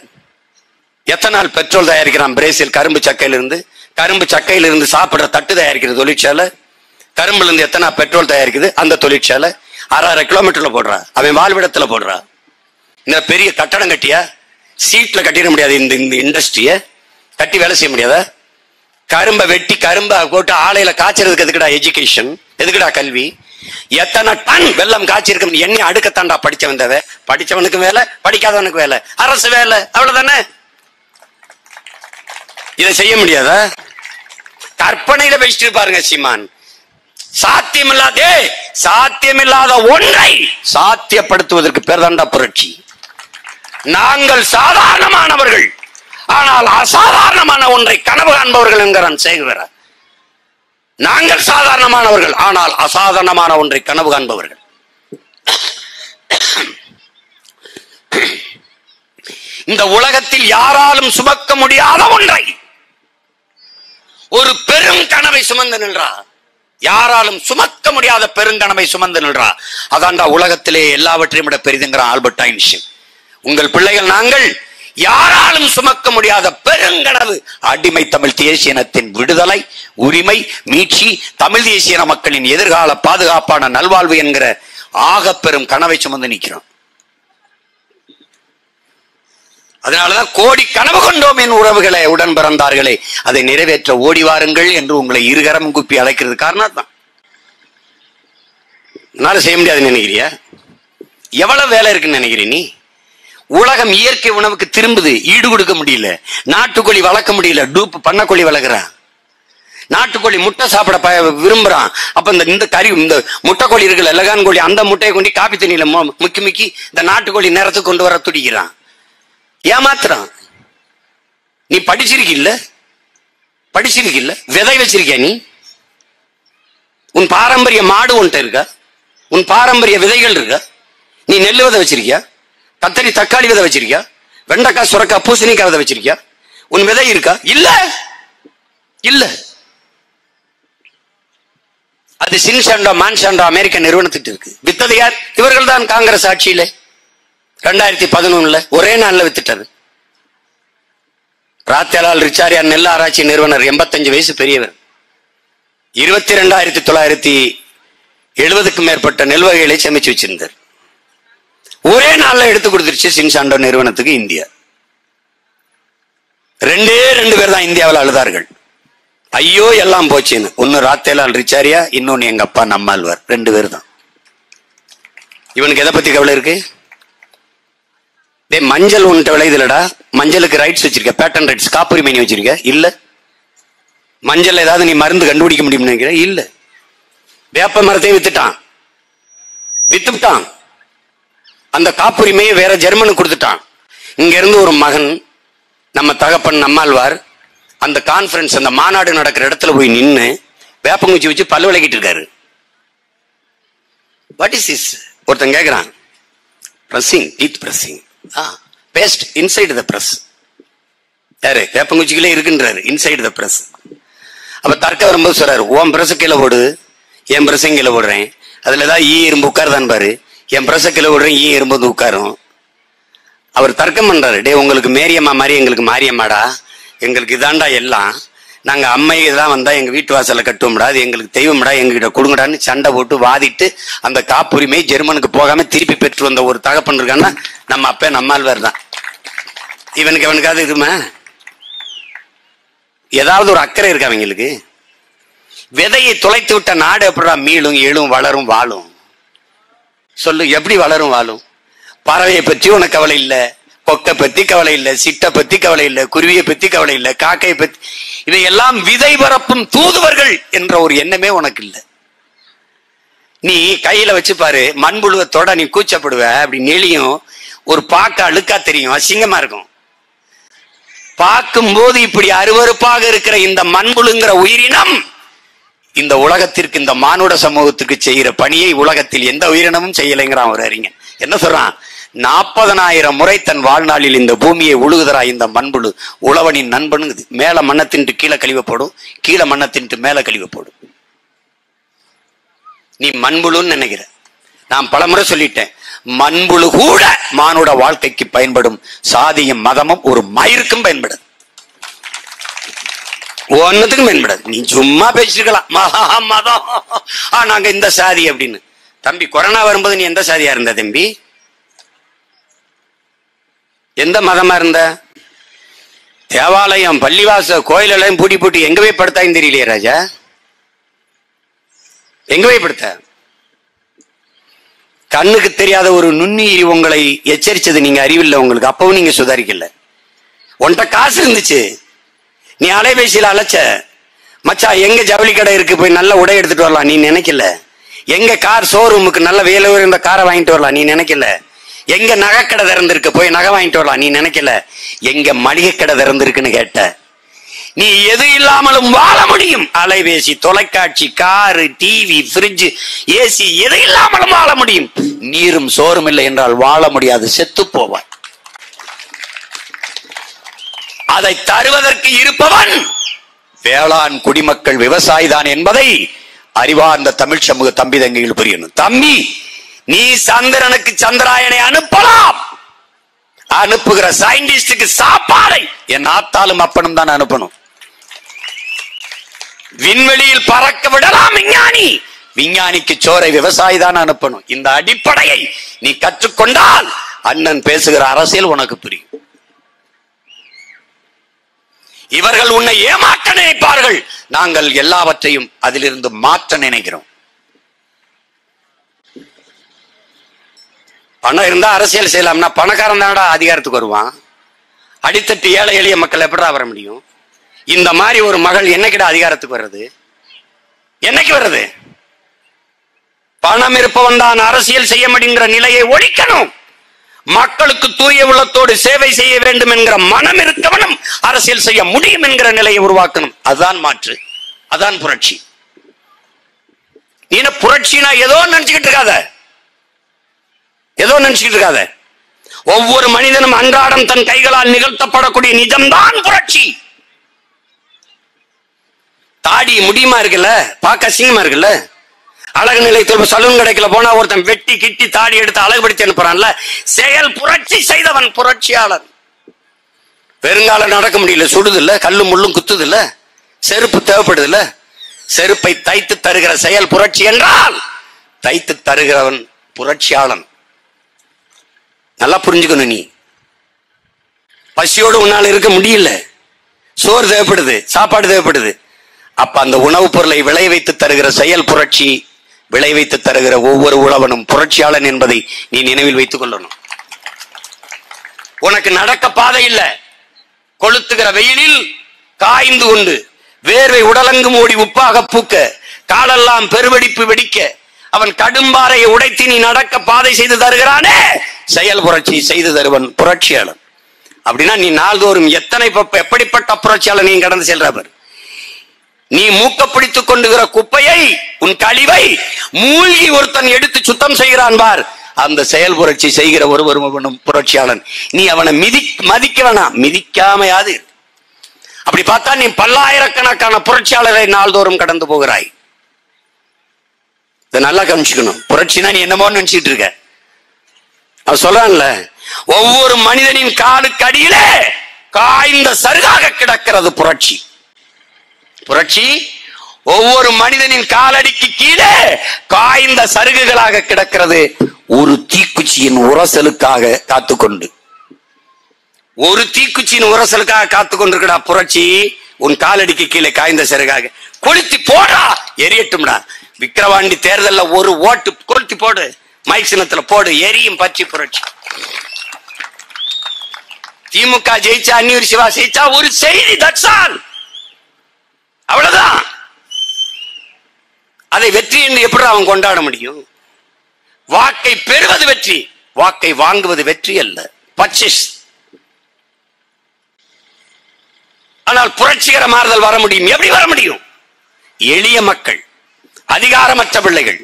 எத்தனால் பெட்ரோல் தயாரிக்கிறான் பிரேசில் கரும்பு சக்கையிலிருந்து. கரும்பு சக்கையிலிருந்து சாப்பிடுற தட்டு தயாரிக்கிற தொழிற்சாலை, கரும்புல இருந்து எத்தனை பெட்ரோல் தயாரிக்குது அந்த தொழிற்சாலை. 6.5 கிலோமீட்டர்ல போடுறா, அவன் வாழ்விடத்துல போடுறா. இந்த பெரிய கட்டடம் கட்டியா? சீட்ல கட்டிட முடியாது. இந்த இண்டஸ்ட்ரிய கட்டி வேலை செய்ய முடியாத? கரும்பை வெட்டி கரும்பை போட்டு ஆலையில காய்ச்சறதுக்கு எதுக்குடா எஜுகேஷன்? எதுக்குடா கல்வி? எத்தனை டன் வெள்ளம் காய்ச்சிருக்கு? எண்ணெய் அடுக்கத்தாண்டா படிச்சவன் தேவை. படிச்சவனுக்கு வேலை, படிக்காதவனுக்கு வேலை, அரசு வேலை, அவ்வளவுதானே. இதை செய்ய முடியாதா? கற்பனையில வச்சுட்டு பாருங்க சீமான். சாத்தியமில்லாத ஒன்றை சாத்தியப்படுத்துவதற்கு பேர் தாண்டா புரட்சி. நாங்கள் சாதாரணமானவர்கள், ஆனால் அசாதாரணமான ஒன்றை கனவு காண்பவர்கள் என்கிறான் சேகுவேர. நாங்கள் சாதாரணமானவர்கள், ஆனால் அசாதாரணமான ஒன்றை கனவு காண்பவர்கள். இந்த உலகத்தில் யாராலும் சுமக்க முடியாத ஒன்றை, ஒரு பெரும் கனவை சுமந்து நின்றா. யாராலும் சுமக்க முடியாத பெருங்கனவை சுமந்து நின்றா. அதான்டா உலகத்திலே எல்லாவற்றையும் விட பெரிதுங்கிறான் ஆல்பர்ட் ஐன்ஸ்டீன். உங்கள் பிள்ளைகள் நாங்கள் யாராலும் சுமக்க முடியாத பெருங்கனவு, அடிமை தமிழ் தேசிய இனத்தின் விடுதலை, உரிமை, மீட்சி, தமிழ் தேசிய இன மக்களின் எதிர்கால பாதுகாப்பான நல்வாழ்வு என்கிற ஆக பெரும் கனவை சுமந்து நிற்கிறோம். அதனாலதான் கோடி கனவு கொண்டோம் என் உறவுகளை, உடன் பிறந்தார்களே, அதை நிறைவேற்ற ஓடி வாருங்கள் என்று உங்களை இருகரம் குப்பி அழைக்கிறது காரணம் தான். என்னால செய்ய முடியாதுன்னு நினைக்கிறியா? எவ்வளவு வேலை இருக்குன்னு நினைக்கிறீ நீ? உலகம் இயற்கை உணவுக்கு திரும்புது, ஈடு கொடுக்க முடியல. நாட்டுக்கோழி வளர்க்க முடியல, டூப் பண்ணக்கோழி வளர்க்குறான். நாட்டுக்கோழி முட்டை சாப்பிட விரும்புறான். அப்ப இந்த கறி, இந்த முட்டைக்கோழி இருக்குல்ல, லகான் கோழி, அந்த முட்டையை கொண்டு காப்பி தண்ணியில முக்கி இந்த நாட்டுக்கோழி நேரத்துக்கு கொண்டு வர துடிக்கிறான். ஏமாத்துறான். நீ படிச்சிருக்கில்ல, விதை வச்சிருக்கியா? நீ உன் பாரம்பரிய மாடு ஒன்ட்ட இருக்கா? உன் பாரம்பரிய விதைகள் இருக்கா? நீ நெல் விதை வச்சிருக்கியா? கத்தரி தக்காளி விதை வச்சிருக்கியா? வெண்டைக்காய் சுரக்காய் பூசணிக்காய் விதை வச்சிருக்கியா? உன் விதை இருக்கா? இல்ல. அது சின்சாண்டோ மான்சாண்டோ அமெரிக்க நிறுவனத்துக்கு இருக்கு. வித்தது யார்? இவர்கள் தான். காங்கிரஸ் ஆட்சியில 2011 ஒரே நாள்ல வித்துட்டது. ராத்தேலால் ரிச்சாரியா நெல் ஆராய்ச்சி நிறுவனர், 85 வயசு பெரியவர், 22,970க்கும் மேற்பட்ட நெல் வகைகளை சேமிச்சு வச்சிருந்தார். ஒரே நாள்ல எடுத்து கொடுத்துருச்சு சின்சாண்டோ நிறுவனத்துக்கு இந்தியா. 2 பேர் தான் இந்தியாவில் அழுதார்கள், ஐயோ எல்லாம் போச்சுன்னு. ஒன்னு ராத்தேலால் ரிச்சாரியா, இன்னொன்னு எங்க அப்பா நம்மாழ்வார். 2 பேர் தான். இவனுக்கு எதை பத்தி கவலை இருக்கு? மஞ்சள் உன்ட்ட விளையுதுலடா, மஞ்சளுக்கு ரைட்ஸ் வச்சிருக்க, பேட்டன் ரைட்ஸ், காப்புரிமை நீ வச்சிருக்க? இல்ல. மஞ்சள் ஏதாவது நீ மருந்து கண்டுபிடிக்க முடியும்னு நினைக்கிற? இல்ல. வேப்ப மரத்தையும் வித்துட்டான். அந்த காப்புரிமையை வேற ஜெர்மனுக்கு கொடுத்துட்டான். இங்க இருந்து ஒரு மகன், நம்ம தகப்பன் நம்மாழ்வார், அந்த கான்ஃபரன்ஸ், அந்த மாநாடு நடக்கிற இடத்துல போய் நின்று வேப்பங்குச்சி வச்சு பல்லு விளக்கிட்டு இருக்காரு. What is this? ஒருத்தன் கேட்கிறான். Brushing, teeth brushing. Paste inside the brush. யாரு? வேப்பங்குச்சிகளே இருக்குன்றாரு, இன்சைடு த பிரஸ். அப்ப தர்க்க வரும்போது சொல்றாரு, உன் பிரஸ் கீழே போடு, என் பிரஸையும் கீழே போடுறேன், அதுல ஏதாவது ஈ எறும்பு உட்காருதான் பாரு, என் பிரஸை கீழே போடுறேன், ஈ எறும்பு வந்து உட்காரும். அவர் தர்க்கம் பண்றாரு, டே உங்களுக்கு மேரியம்மா மாதிரி எங்களுக்கு மாரியம்மாடா, எங்களுக்கு இதாண்டா எல்லாம், நாங்க அம்மை தான் வந்தா எங்க வீட்டு வாசல்ல கட்டுவோம்டா, அது எங்களுக்கு தெய்வம்டா, எங்ககிட்ட கொடுங்கடான்னு சண்டை போட்டு வாதிட்டு அந்த காப்புரிமை ஜெர்மனுக்கு போகாம திருப்பி பெற்று வந்த ஒரு தகப்பன் இருக்கான்னா நம்ம அப்ப நம்மாழ்வார் தான். இவனுக்காவது இதுமா ஏதாவது ஒரு அக்கறை இருக்கு அவங்களுக்கு? விதையை தொலைத்து விட்ட நாடு எப்படா மீளும் எழும் வளரும் வாழும்? சொல்லு, எப்படி வளரும் வாழும்? பறவையை பற்றி உனக்கு கவலை இல்லை, கொக்கை பத்தி கவலை இல்லை, சிட்டை பத்தி கவலை இல்லை, குருவியை பத்தி கவலை இல்லை, காக்கையை பத்தி, இதையெல்லாம் விதை பரப்பும் தூதுவர்கள் என்ற ஒரு எண்ணமே உனக்கு இல்லை. நீ கையில வச்சு பாரு, மண்புழுவத்தோட நீ கூச்சப்படுவ, அப்படி நெளியும், ஒரு பாக்க அழுக்கா தெரியும், அசிங்கமா இருக்கும். பார்க்கும்போது இப்படி அருவருப்பாக இருக்கிற இந்த மண்புழுங்கிற உயிரினம் இந்த உலகத்திற்கு, இந்த மானுட சமூகத்துக்கு செய்கிற பணியை உலகத்தில் எந்த உயிரினமும் செய்யலைங்கிறான் ஒரு அறிஞன். என்ன சொல்றான்? 40,000 முறை தன் வாழ்நாளில் இந்த பூமியை உழுகுதரா இந்த மண்புழு, உழவனின் நண்பனுங்குது. மேல மண்ணை தின்ட்டு கீழே கழிவப்படும், கீழே மண்ணை தின்ட்டு மேல கழிவப்படும். நீ மண்புழுன்னு நினைக்கிற. நான் பலமுறை சொல்லிட்டேன், மண்புழு கூட மானுட வாழ்க்கைக்கு பயன்படும். சாதியும் மதமும் ஒரு மயிருக்கும் பயன்படுது, ஒன்னத்துக்கும் பயன்படாது. நீ சும்மா பேசிருக்கலாம், மதம் நாங்க இந்த சாதி அப்படின்னு. தம்பி, கொரோனா வரும்போது நீ எந்த சாதியா இருந்த தம்பி? எந்த மதமா இருந்த? தேவாலயம், பள்ளிவாச, கோயில் எல்லாம் பூட்டி பூட்டி எங்க போய் படுத்தான்னு தெரியலையே ராஜா, எங்க போய் படுத்த? கண்ணுக்கு தெரியாத ஒரு நுண்ணுயிரி உங்களை எச்சரிச்சது நீங்க அறிவில்லை உங்களுக்கு. அப்பவும் நீங்க சுதாரிக்கல. உன்கிட்ட காசு இருந்துச்சு, நீ அலைபேசியில அழைச்ச, மச்சா எங்க ஜவுளி கடை இருக்கு போய் நல்ல உடை எடுத்துட்டு வரலாம் நீ நினைக்கல. எங்க கார் ஷோரூமுக்கு நல்ல வேலை இருந்த காரை வாங்கிட்டு வரலாம் நீ நினைக்கல. எங்க நகைக்கடை திறந்திருக்கு போய் நகை வாங்கிட்டு வரலாம் நீ நினைக்கல. எங்க மளிகை கடை திறந்திருக்குன்னு கேட்ட. நீ எது இல்லாமலும் வாழ முடியும். அலைபேசி, தொலைக்காட்சி, காரு, டிவி, பிரிட்ஜ், ஏசி, எது இல்லாமலும் வாழ முடியும். நீரும் சோறும் இல்லை என்றால் வாழ முடியாது, செத்து போவாய். அதை தருவதற்கு இருப்பவன் வேளாண் குடிமக்கள், விவசாயி தான் என்பதை அறிவார்ந்த தமிழ் சமூக தம்பி தங்கைகள் புரியணும். தம்பி, நீ சந்திரனுக்கு சந்திராயனை அனுப்பலாம், அனுப்புகிற சயின்டிஸ்டுக்கு சாப்பாடை என் ஆத்தாலும் அப்பனும் தான் அனுப்பணும். விண்வெளியில் பறக்க விடலாம் விஞ்ஞானி, விஞ்ஞானிக்கு சோரை விவசாயி தான் அனுப்பணும். இந்த அடிப்படையை நீ கற்றுக்கொண்டால் அண்ணன் பேசுகிற அரசியல் உனக்கு புரியும். இவர்கள் உன்னை ஏமாற்ற நினைப்பார்கள், நாங்கள் எல்லாவற்றையும் அதிலிருந்து மாற்ற நினைக்கிறோம். பணம் இருந்தா அரசியல் செய்யலாம்னா பணக்காரன் தானடா அதிகாரத்துக்கு வருவான். அடித்தட்டு ஏழை எளிய மக்கள் எப்படா வர முடியும்? இந்த மாதிரி ஒரு மகள் என்னைக்கிட அதிகாரத்துக்கு வர்றது? என்னைக்கு வர்றது? பணம் இருப்பவன் தான் அரசியல் செய்ய முடியுங்கிற நிலையை ஒழிக்கணும். மக்களுக்கு தூய உள்ளத்தோடு சேவை செய்ய வேண்டும் என்கிற மனம் இருக்கவனும் அரசியல் செய்ய முடியும் என்கிற நிலையை உருவாக்கணும். அதுதான் மாற்று, அதான் புரட்சி. நீ என்ன புரட்சினா ஏதோ நினைச்சுக்கிட்டு இருக்காத, ஏதோ நினைச்சுக்கிட்டு இருக்காத. ஒவ்வொரு மனிதனும் அன்றாடம் தன் கைகளால் நிகழ்த்தப்படக்கூடிய நிஜம்தான் புரட்சி. தாடி முடியுமா இருக்குல்ல, பார்க்க அசிங்கமா இருக்குல்ல. அழகு நிலையத்தில் சலூன் கடைக்குள்ள போனா ஒருத்தன் வெட்டி கிட்டி தாடி எடுத்து அழகுபடுத்தி அனுப்புறான்ல, செயல் புரட்சி செய்தவன் புரட்சியாளன். பெருங்கால நடக்க முடியல, சுடுது இல்ல, கல்லு முள்ளும் குத்துது இல்ல, செருப்பு தேவைப்படுது இல்ல, செருப்பை தைத்து தருகிற செயல் புரட்சி என்றால் தைத்து தருகிறவன் புரட்சியாளன். நல்லா புரிஞ்சுக்கணும். நீ பசியோடு உன்னால இருக்க முடியல, சோறு தேவைப்படுது, சாப்பாடு தேவைப்படுது. அப்ப அந்த உணவுப் பொருளை விளைவித்து தருகிற செயல் புரட்சி, விளைவித்து தருகிற ஒவ்வொரு உழவனும் புரட்சியாளன் என்பதை நீ நினைவில் வைத்துக் கொள்ளணும். உனக்கு நடக்க பாதை இல்லை, கொளுத்துகிற வெயிலில் காய்ந்து கொண்டு வேர்வை உடலங்கும் ஓடி உப்பாக பூக்க, காலெல்லாம் பெருவெடிப்பு வெடிக்க, அவன் கடும்பாறையை உடைத்து நீ நடக்க பாதை செய்து தருகிறானே, செயல் புரட்சி செய்து தருவன் புரட்சியாளன். அப்படின்னா நீ நாள்தோறும் எத்தனை எப்படிப்பட்ட புரட்சியாளன் நீ கடந்து செல்றவர். நீ மூக்க பிடித்துக் கொண்டுகிற குப்பையை, உன் கழிவை மூழ்கி ஒருத்தன் எடுத்து சுத்தம் செய்கிறான் பார், அந்த செயல் புரட்சி செய்கிற ஒருவரும் புரட்சியாளன். நீ அவனை மதிக்க வேணாம், மிதிக்காமையாது. அப்படி பார்த்தா நீ பல்லாயிரக்கணக்கான புரட்சியாளரை நாள்தோறும் கடந்து போகிறாய். இதை நல்லா கவனிச்சுக்கணும். புரட்சினா நீ என்னமோ நினைச்சிட்டு இருக்க. அவன் சொல்றான்ல, ஒவ்வொரு மனிதனின் காலுக்கு அடியிலே காய்ந்த சருகாக கிடக்கிறது புரட்சி. புரட்சி ஒவ்வொரு மனிதனின் காலடிக்கு கீழே காய்ந்த சருகுகளாக கிடக்கிறது. ஒரு தீக்குச்சியின் உரசலுக்காக காத்துக்கொண்டு, ஒரு தீக்குச்சியின் உரசலுக்காக காத்துக்கொண்டிருக்கடா புரட்சி. உன் காலடிக்கு கீழே காய்ந்த சருகாக கொளுத்தி போடா, எரியட்டும்டா. விக்கிரவாண்டி தேர்தல்ல ஒரு ஓட்டு கொளுத்தி போடு, மைக் சின்னத்துல போடு, எரியும் பற்றி புரட்சி. திமுக ஜெயிச்சா, அந்நியூர் சிவா ஜெயிச்சா ஒரு செய்தி, தட்சால், அவ்வளவுதான். அதை வெற்றி என்று எப்படி அவன் கொண்டாட முடியும்? வாக்கை பெறுவது வெற்றி, வாக்கை வாங்குவது வெற்றி அல்ல, பர்ச்சேஸ். ஆனால் புரட்சிகர மாறுதல் வர முடியும். எப்படி வர முடியும்? எளிய மக்கள், அதிகாரமற்ற பிள்ளைகள்,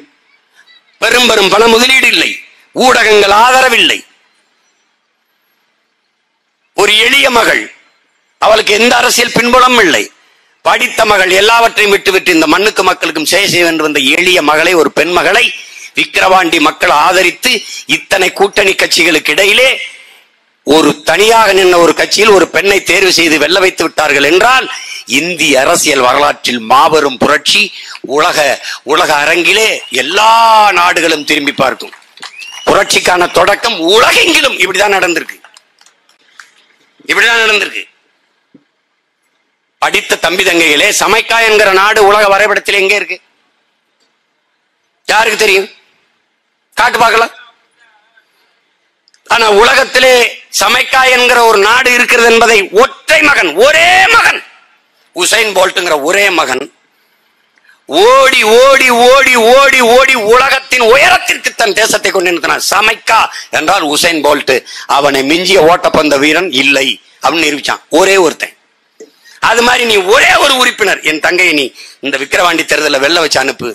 பெரும் பெரும் பண முதலீடு இல்லை, ஊடகங்கள் ஆதரவில்லை. ஒரு எளிய மகள், அவளுக்கு எந்த அரசியல் பின்புலம் இல்லை, படித்த மகள், எல்லாவற்றையும் விட்டுவிட்டு இந்த மண்ணுக்கு மக்களுக்கும் செய்ய வேண்டும் என்ற எளிய மகளை, ஒரு பெண் மகளை விக்கிரவாண்டி மக்கள் ஆதரித்து இத்தனை கூட்டணி கட்சிகளுக்கு இடையிலே ஒரு தனியாக நின்ற ஒரு கட்சியில் ஒரு பெண்ணை தேர்வு செய்து வெல்ல வைத்து விட்டார்கள் என்றால் இந்திய அரசியல் வரலாற்றில் மாபெரும் புரட்சி. உலக அரங்கிலே எல்லா நாடுகளும் திரும்பி பார்க்கும். புரட்சிக்கான தொடக்கம் உலகெங்கிலும் இப்படிதான் நடந்திருக்கு, இப்படிதான் நடந்திருக்கு. படித்த தம்பி தங்கைகளே, சமைக்கா என்கிற நாடு உலக வரைபடத்தில் எங்க இருக்கு? யாருக்கு தெரியும்? காட்டு பார்க்கலாம். ஆனா உலகத்திலே சமைக்கா என்கிற ஒரு நாடு இருக்கிறது என்பதை ஒற்றை மகன், ஒரே மகன், உசைன் போல்ட்ங்கிற ஒரே மகன் ஓடி ஓடி ஓடி ஓடி ஓடி உலகத்தின் உயரத்திற்கு தன் தேசத்தை கொண்டு நிறுத்தினான். சமைக்கா என்றால் உசைன் போல்ட். அவனை மிஞ்சிய ஓட்டப்பந்த வீரன் இல்லை அப்படின்னு நிரூபிச்சான், ஒரே ஒருத்தன். அது மாதிரி நீ ஒரே ஒரு உறுப்பினர், என் தங்கையை நீ இந்த விக்கிரவாண்டி தேர்தலில் வெல்ல வச்சு அனுப்பு,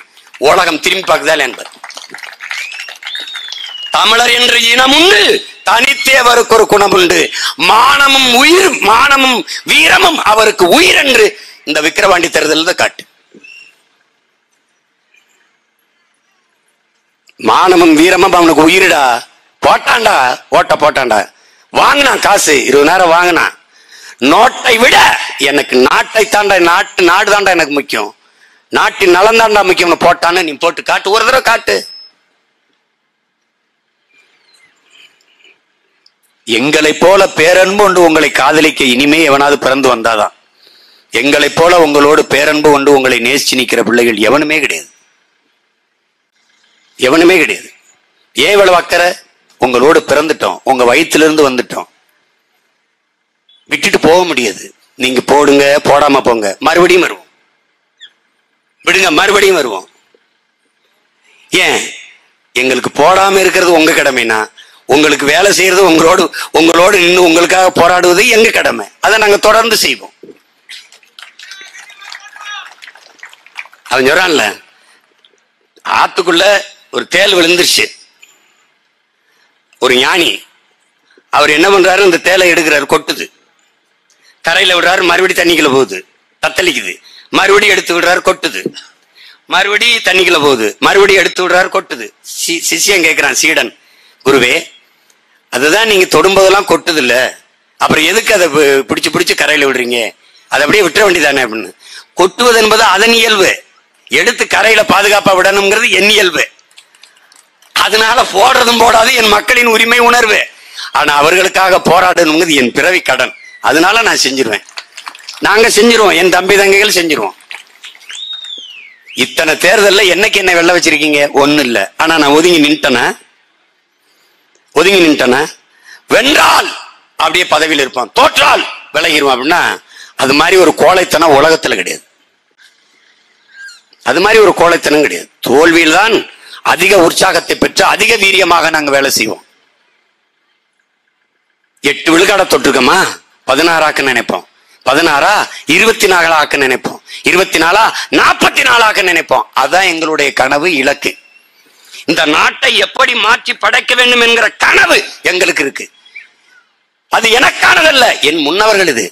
உலகம் திரும்பி பார்க்குதா என்பது. தமிழர் என்ற இனம் உண்டு, தனித்தேவருக்கு ஒரு குணம் உண்டு. மானமும் உயிர், மானமும் வீரமும் அவருக்கு உயிர் என்று இந்த விக்கிரவாண்டி தேர்தலில் காட்டு. மானமும் வீரமும் அவனுக்கு உயிரிடா. போட்டாண்டா, ஓட்ட போட்டாண்டா, வாங்கினான் காசு, 20,000 வாங்கினான். நோட்டை விட எனக்கு நாட்டை தாண்டா, நாடு தாண்டா எனக்கு முக்கியம், நாட்டின் நலம் தாண்டா முக்கியம் போட்டான்னு நீ போட்டு காட்டு, ஒரு தடவை காட்டு. எங்களை போல பேரன்பு கொண்டு உங்களை காதலிக்க இனிமே எவனாவது பிறந்து வந்தாதான். எங்களை போல உங்களோடு பேரன்பு கொண்டு உங்களை நேசிச்சு நிற்கிற பிள்ளைகள் எவனுமே கிடையாது, எவனுமே கிடையாது. ஏன் இவ்வளவு அக்கறை? உங்களோடு பிறந்துட்டோம், உங்க வயிற்றிலிருந்து வந்துட்டோம், விட்டுட்டு போக முடியாது. நீங்க போடுங்க, போடாம போங்க, மறுபடியும் வருவோம், விடுங்க, மறுபடியும் வருவோம். ஏன்? எங்களுக்கு போடாம இருக்கிறது உங்க கடமைனா, உங்களுக்கு வேலை செய்யறது உங்களோடு நின்று உங்களுக்காக போராடுவது எங்க கடமை. அதை நாங்க தொடர்ந்து செய்வோம். அவன் சொல்றான்ல, ஆத்துக்குள்ள ஒரு தேல் விழுந்துருச்சு, ஒரு ஞானி அவர் என்ன பண்றாரு, இந்த தேலை எடுக்கிறாரு, கொட்டுது, கரையில விடுறாரு, மறுபடியும் தண்ணிக்குள்ள போகுது, தத்தளிக்குது, மறுபடியும் எடுத்து விடுறாரு, கொட்டுது, மறுபடியும் தண்ணிக்குள்ள போகுது, மறுபடியும் எடுத்து விடுறாரு, கொட்டுது. சிஷ்யன் கேட்கிறான், சீடன், குருவே, அதுதான் நீங்க தொடும்போதெல்லாம் கொட்டுது இல்ல, அப்புறம் எதுக்கு அதை பிடிச்சு பிடிச்சு கரையில விடுறீங்க? அதை அப்படியே விட்டுற வேண்டியதானே அப்படின்னு. கொட்டுவது என்பது அதன் இயல்பு, எடுத்து கரையில பாதுகாப்பா விடணுங்கிறது என் இயல்பு. அதனால போடுறதும் போடாது என் மக்களின் உரிமை உணர்வு. ஆனா அவர்களுக்காக போராடணுங்கிறது என் பிறவி கடன். அதனால நான் செஞ்சிருவேன், நாங்க செஞ்சிருவோம், என் தம்பி தங்கைகள் செஞ்சிருவோம். இத்தனை தேர்தல்ல என்னைக்கு என்ன வெல்ல வச்சிருக்கீங்க? ஒண்ணு இல்ல. ஆனா நான் ஒதுங்கி நின்ட்டேனா? வென்றால் அப்படியே பதவியில் இருப்பான், தோற்றால் விலகிடுவான் அப்படின்னா அது மாதிரி ஒரு கோழைத்தனம் உலகத்துல கிடையாது. அது மாதிரி ஒரு கோழைத்தனம் கிடையாது. தோல்வியில் தான் அதிக உற்சாகத்தை பெற்று அதிக வீரியமாக நாங்க வேலை செய்வோம். 8 விழுக்காட தொட்டிருக்கோமா, 16 ஆக்க நினைப்போம், 16 24 ஆக்க நினைப்போம், 24 44 ஆக்க நினைப்போம். அதான் எங்களுடைய கனவு, இலக்கு. இந்த நாட்டை எப்படி மாற்றி படைக்க வேண்டும் என்கிற கனவு எங்களுக்கு இருக்கு. அது எனக்கானதல்ல, என் முன்னவர்கள். இது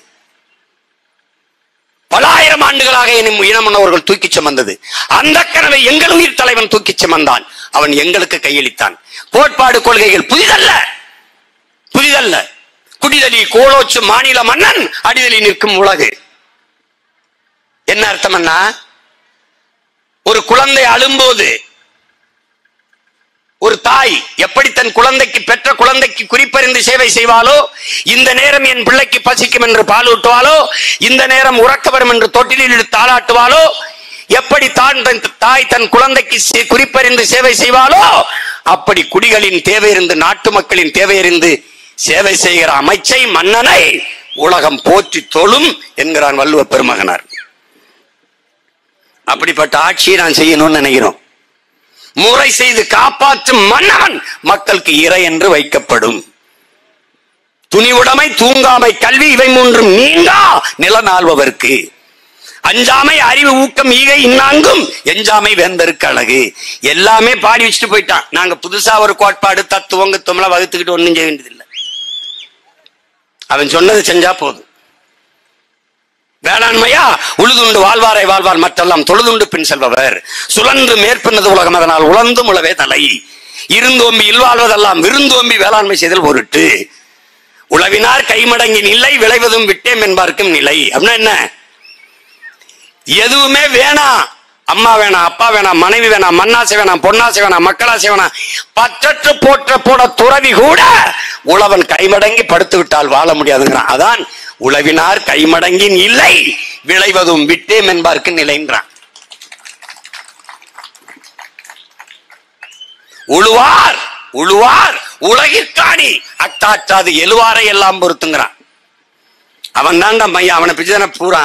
பல ஆயிரம் ஆண்டுகளாக இனமுன்னவர்கள் தூக்கி சுமந்தது. அந்த கனவை எங்கள் உயிர் தலைவன் தூக்கி சுமந்தான், அவன் எங்களுக்கு கையளித்தான். கோட்பாடு கொள்கைகள் புதிதல்ல, புதிதல்ல. குடிதலி கோலோச்சு மாநில மன்னன், அடிதலி நிற்கும் உலகு. என்ன அர்த்தம்னா, ஒரு குழந்தை அழும்போது ஒரு தாய் எப்படி தன் குழந்தைக்கு, பெற்ற குழந்தைக்கு குறிப்பறிந்து சேவை செய்வாளோ, இந்த நேரம் என் பிள்ளைக்கு பசிக்கும் என்று பால் ஊட்டுவாளோ, இந்த நேரம் உறக்க வரும் என்று தொட்டிலில் தாளாட்டுவாளோ, எப்படி தாய் தன் குழந்தைக்கு குறிப்பறிந்து சேவை செய்வாளோ, அப்படி குடிகளின் தேவையிருந்து, நாட்டு மக்களின் தேவையிருந்து சேவை செய்கிற அமைச்சை, மன்னனை உலகம் போற்றி தொழும் என்கிறான் வள்ளுவ பெருமகனார். அப்படிப்பட்ட ஆட்சியை நான் செய்யணும்னு நினைக்கிறோம். முறை செய்து காப்பாற்றும் மன்னவன் மக்களுக்கு இறை என்று வைக்கப்படும். துணிவுடைமை, தூங்காமை, கல்வி, இவை மூன்றும் நீங்கா நிலநாள்பவர்க்கு. அஞ்சாமை, அறிவு, ஊக்கம், ஈகை, இன்னாங்கும் எஞ்சாமை வேந்தருக்கு அழகு. எல்லாமே பாடி வச்சுட்டு போயிட்டான். நாங்க புதுசா ஒரு கோட்பாடு, தத்துவம், கித்துவம்லாம் வகுத்துக்கிட்டு ஒன்னும் செய்ய வேண்டியதில்லை. அவன் சொன்னது செஞ்சா போதும். வேளாண்மையா, உழுதுண்டு வாழ்வாரை வாழ்வார், மற்றெல்லாம் தொழுதுண்டு பின் செல்பவர். சுழன்று மேற்பின்னது உலகம், அதனால் உழந்தும் உழவே தலை. இருந்தோம்பி இல்வாழ்வதெல்லாம் விருந்தோம்பி வேளாண்மை செய்தல் பொருட்டு. உழவினார் கைமடங்கின் இல்லை, விளைவதும் விட்டேம் என்பார்க்கும் நிலை. அப்படின்னா என்ன? எதுவுமே வேணாம். அம்மா வேணாம், அப்பா வேணாம், மனைவி வேணாம், மண்ணாசை வேணாம், பொன்னாசை வேணாம், மக்களாசை வேணாம், பற்றற்று போற்ற போட துறவி கூட உழவன் கைமடங்கி படுத்து விட்டால் வாழ முடியாதுங்கிறான். அதான் உழவினார் கைமடங்கின் இல்லை, விளைவதும் விட்டேம் என்பார்க்கு நிலைன்றான். உழுவார் உழுவார் உலகிற்காணி, அட்டாற்றாது எழுவாரை எல்லாம் பொறுத்துங்கிறான். அவன் தான்டா மையா, அவனை பிச்சுதான பூரா.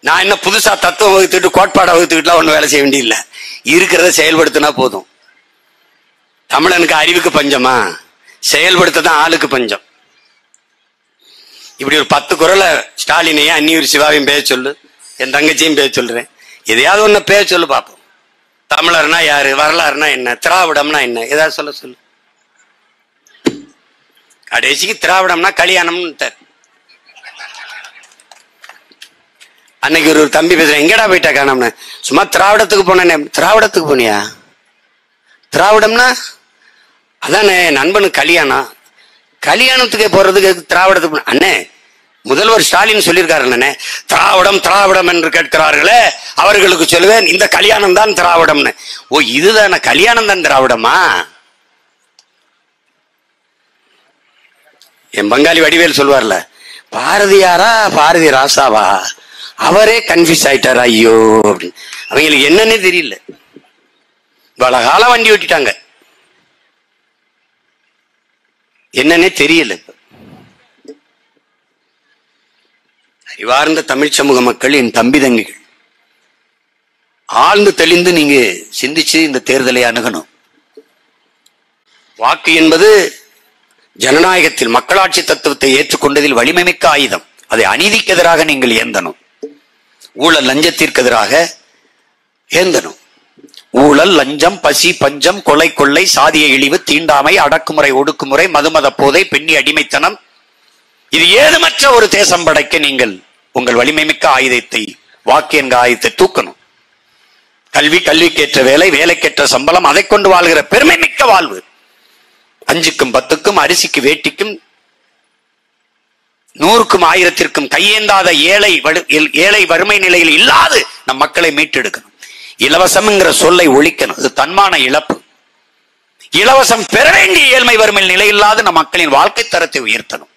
நான் என்ன புதுசா தத்துவம் வகுத்துட்டு கோட்பாடை வகுத்துக்கிட்டுலாம் ஒன்றும் வேலை செய்ய வேண்டியதில்லை. இருக்கிறத செயல்படுத்தினா போதும். தமிழனுக்கு அறிவுக்கு பஞ்சமா? செயல்படுத்ததான் ஆளுக்கு பஞ்சம். இப்படி ஒரு 10 குரலை ஸ்டாலினையும் அந்நியூர் சிவாவையும் பேச சொல்லு, என் தங்கச்சியும் பேச சொல்றேன். எதையாவது ஒண்ணு பேச சொல்லு பார்ப்போம். தமிழர்னா யாரு, வரலாறுனா என்ன, திராவிடம்னா என்ன, ஏதாவது சொல்ல சொல்லு. கடைசிக்கு திராவிடம்னா கல்யாணம்னு. அன்னைக்கு ஒரு தம்பி பேசுறேன், எங்கடா போயிட்டா காணோம்னு. சும்மா திராவிடத்துக்கு போனேன். திராவிடத்துக்கு போனியா? திராவிடம்னா அதானே நண்பனுக்கு கல்யாணம். கல்யாணத்துக்கு போறதுக்கு திராவிடத்துக்கு அண்ணே, முதல்வர் ஸ்டாலின் சொல்லியிருக்காரு அண்ணே, திராவிடம் திராவிடம் என்று கேட்கிறார்களே அவர்களுக்கு சொல்லுவேன், இந்த கல்யாணம் தான் திராவிடம்னு. ஓ, இதுதான கல்யாணம் தான் திராவிடமா? என் பங்காளி வடிவேல் சொல்வார்ல, பாரதியாரா பாரதி ராசாவா, அவரே கன்ஃபியூஸ் ஆயிட்டாரா ஐயோ அப்படின்னு. அவங்களுக்கு என்னன்னே தெரியல. இவ்வளவு காலம் வண்டி ஓட்டிட்டாங்க, என்னன்னே தெரியல. அறிவார்ந்த தமிழ் சமூக மக்கள், என் தம்பி தங்கிகள், ஆழ்ந்து தெளிந்து நீங்க சிந்திச்சு இந்த தேர்தலை அணுகணும். வாக்கு என்பது ஜனநாயகத்தில் மக்களாட்சி தத்துவத்தை ஏற்றுக்கொண்டதில் வலிமை மிக்க ஆயுதம். அதை அநீதிக்கு எதிராக நீங்கள் ஏந்தணும். ஊழல் லஞ்சத்திற்கு எதிராக ஏந்தணும். ஊழல், லஞ்சம், பசி, பஞ்சம், கொலை, கொள்ளை, சாதிய இழிவு, தீண்டாமை, அடக்குமுறை, ஒடுக்குமுறை, மதுமத போதை, பெண்ணி அடிமைத்தனம், இது ஏதுமற்ற ஒரு தேசம் படைக்க நீங்கள் உங்கள் வலிமை மிக்க ஆயுதத்தை, வாக்கு என்கிற ஆயுதத்தை தூக்கணும். கல்வி, கல்விக்கேற்ற வேலை, வேலைக்கேற்ற சம்பளம், அதை கொண்டு வாழ்கிற பெருமை மிக்க வாழ்வு. 5க்கும் 10க்கும், அரிசிக்கு வேட்டிக்கும், 100க்கும் 1000க்கும் கையேந்தாத ஏழை வறுமை நிலையில் இல்லாது நம் மக்களை மீட்டெடுக்கணும். இலவசம்ங்கிற சொல்லை ஒழிக்கணும். அது தன்மான இழப்பு. இலவசம் பெற வேண்டிய ஏழ்மை வறுமை நிலையில்லாத நம் மக்களின் வாழ்க்கை தரத்தை உயர்த்தணும்.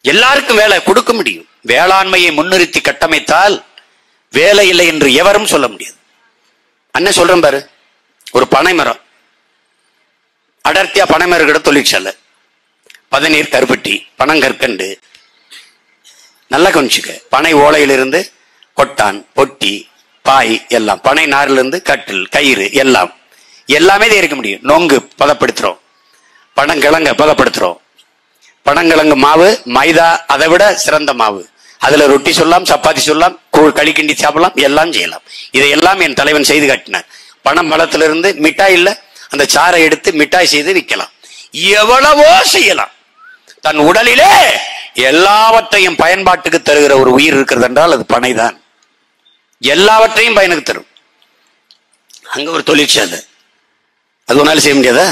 எல்லாருக்கும் வேலை கொடுக்க முடியும். வேளாண்மையை முன்னிறுத்தி கட்டமைத்தால் வேலை இல்லை என்று எவரும் சொல்ல முடியாது. அண்ணன் சொல்றேன் பாரு, ஒரு பனை மரம், அடர்த்தியா பனை மரம் தொழிற்சாலை, பதநீர், கருப்பட்டி, பனங்கற்கண்டு, நல்லா கவனிச்சுக்க. பனை ஓலையிலிருந்து கொட்டான், பொட்டி, பாய், எல்லாம் பனை நாரிலிருந்து கட்டில், கயிறு, எல்லாமே தயாரிக்க முடியும். நொங்கு பதப்படுத்துறோம், பனங்கிழங்க பதப்படுத்துறோம். பனங்கிழங்கு மாவு, மைதா அதை விட சிறந்த மாவு. அதுல ரொட்டி சொல்லலாம், சப்பாத்தி சொல்லலாம், களி கிண்டி சாப்பிடலாம், எல்லாம் செய்யலாம். இதையெல்லாம் என் தலைவன் செய்து காட்டினார். பனம் பழத்திலிருந்து மிட்டாய் இல்ல, அந்த சாறை எடுத்து மிட்டாய் செய்து விற்கலாம். எவ்வளவோ செய்யலாம். தன் உடலிலே எல்லாவற்றையும் பயன்பாட்டுக்கு தருகிற ஒரு உயிர் இருக்கிறது என்றால் அது பனைதான். எல்லாவற்றையும் பயனுக்கு தரும். அங்க ஒரு தொழிற்சாலை, அது ஒன்னால செய்ய முடியாதா?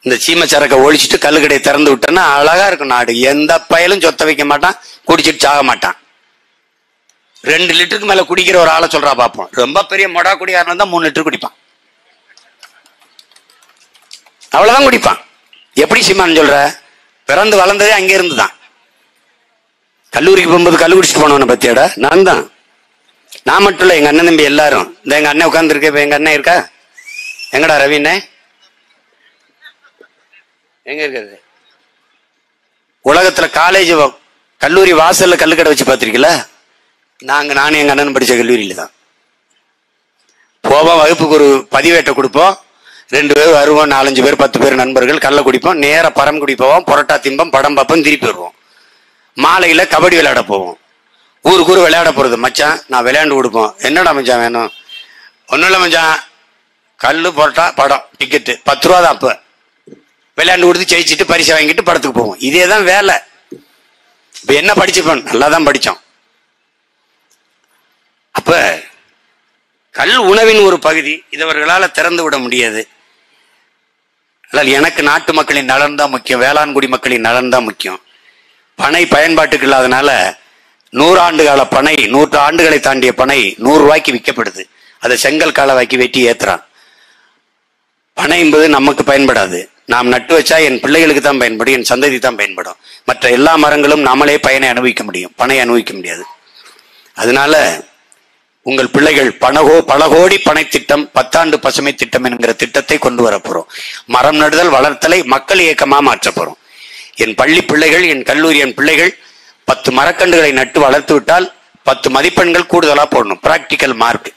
இந்த சீமை சரக்கை ஒழிச்சிட்டு கல்லுக்கடையை திறந்து விட்டோன்னா அழகா இருக்கும் நாடு. எந்த பயலும் சொத்த வைக்க மாட்டான், குடிச்சிட்டு சாக மாட்டான். 2 லிட்டருக்கு மேல குடிக்கிற ஒரு ஆளை சொல்றா பார்ப்போம். ரொம்ப பெரிய மொடா குடியாரன் தான் 3 லிட்டர் குடிப்பான், அவ்வளவுதான் குடிப்பான். எப்படி சீமான்னு சொல்ற? பிறந்து வளர்ந்ததே அங்கே இருந்து தான். கல்லூரிக்கு போகும்போது கல்லு குடிச்சிட்டு போனவன பத்தியாடா? நான் தான். நான் மட்டும் இல்ல, எங்க அண்ணன் தம்பி எல்லாரும். இந்த எங்க அண்ணன் உட்கார்ந்து இருக்க, எங்க அண்ணன் இருக்கா? எங்கடா ரவிண்ணே? எங்க இருக்கிறது? உலகத்துல காலேஜ் கல்லூரி வாசல்ல கல்லுக்கடை வச்சு பார்த்திருக்கீங்களா? நானும் எங்க அண்ணன் படிச்ச கல்லூரியில தான் போவோம். வகுப்புக்கு ஒரு பதிவேட்டை கொடுப்போம், 2 பேர் வருவோம், 4-5 பேர் 10 பேர் நண்பர்கள் கல்ல குடிப்போம். நேர பரம்குடி போவோம், புரோட்டா திம்பம், படம் பார்ப்போம், திருப்பி வருவோம். மாலையில கபடி விளையாட போவோம். ஊருக்கு விளையாட போறது. மச்சான் நான் விளையாண்டு கொடுப்போம். என்னடா மச்சான் வேணும்? ஒன்னும் இல்ல மச்சான், கல்லு புரோட்டா படம் டிக்கெட்டு 10 ரூபா தான். அப்ப விளையாண்டு கொடுத்து ஜெயிச்சுட்டு பரிசை வாங்கிட்டு படத்துக்கு போவோம். இதே தான் வேலை. இப்ப என்ன படிச்சுப்போம்? நல்லா தான் படிச்சோம். அப்ப கல் உணவின் ஒரு பகுதி, இதவர்களால் திறந்து விட முடியாது. எனக்கு நாட்டு மக்களின் நலன் தான் முக்கியம், வேளாண்குடி மக்களின் நலன் தான் முக்கியம். பனை பயன்பாட்டுக்கு இல்லாதனால 100 ஆண்டு கால பனை, 100 ஆண்டுகளை தாண்டிய பனை 100 ரூபாய்க்கு விற்கப்படுது. அதை செங்கல் காலவாக்கி வெட்டி ஏத்துறான். பனை என்பது நமக்கு பயன்படாது. நாம் நட்டு வச்சா என் பிள்ளைகளுக்கு தான் பயன்படும், என் சந்ததி தான் பயன்படும். மற்ற எல்லா மரங்களும் நாமளே பயனை அனுபவிக்க முடியும், பனை அனுபவிக்க முடியாது. அதனால உங்கள் பிள்ளைகள் பல கோடி பனை திட்டம், 10 ஆண்டு பசுமை திட்டம் என்கிற திட்டத்தை கொண்டு வர போறோம். மரம் நடுதல் வளர்த்தலை மக்கள் இயக்கமா மாற்ற போறோம். என் பள்ளி பிள்ளைகள், என் கல்லூரி என் பிள்ளைகள் 10 மரக்கன்றுகளை நட்டு வளர்த்து விட்டால் 10 மதிப்பெண்கள் கூடுதலா போடணும். Practical mark.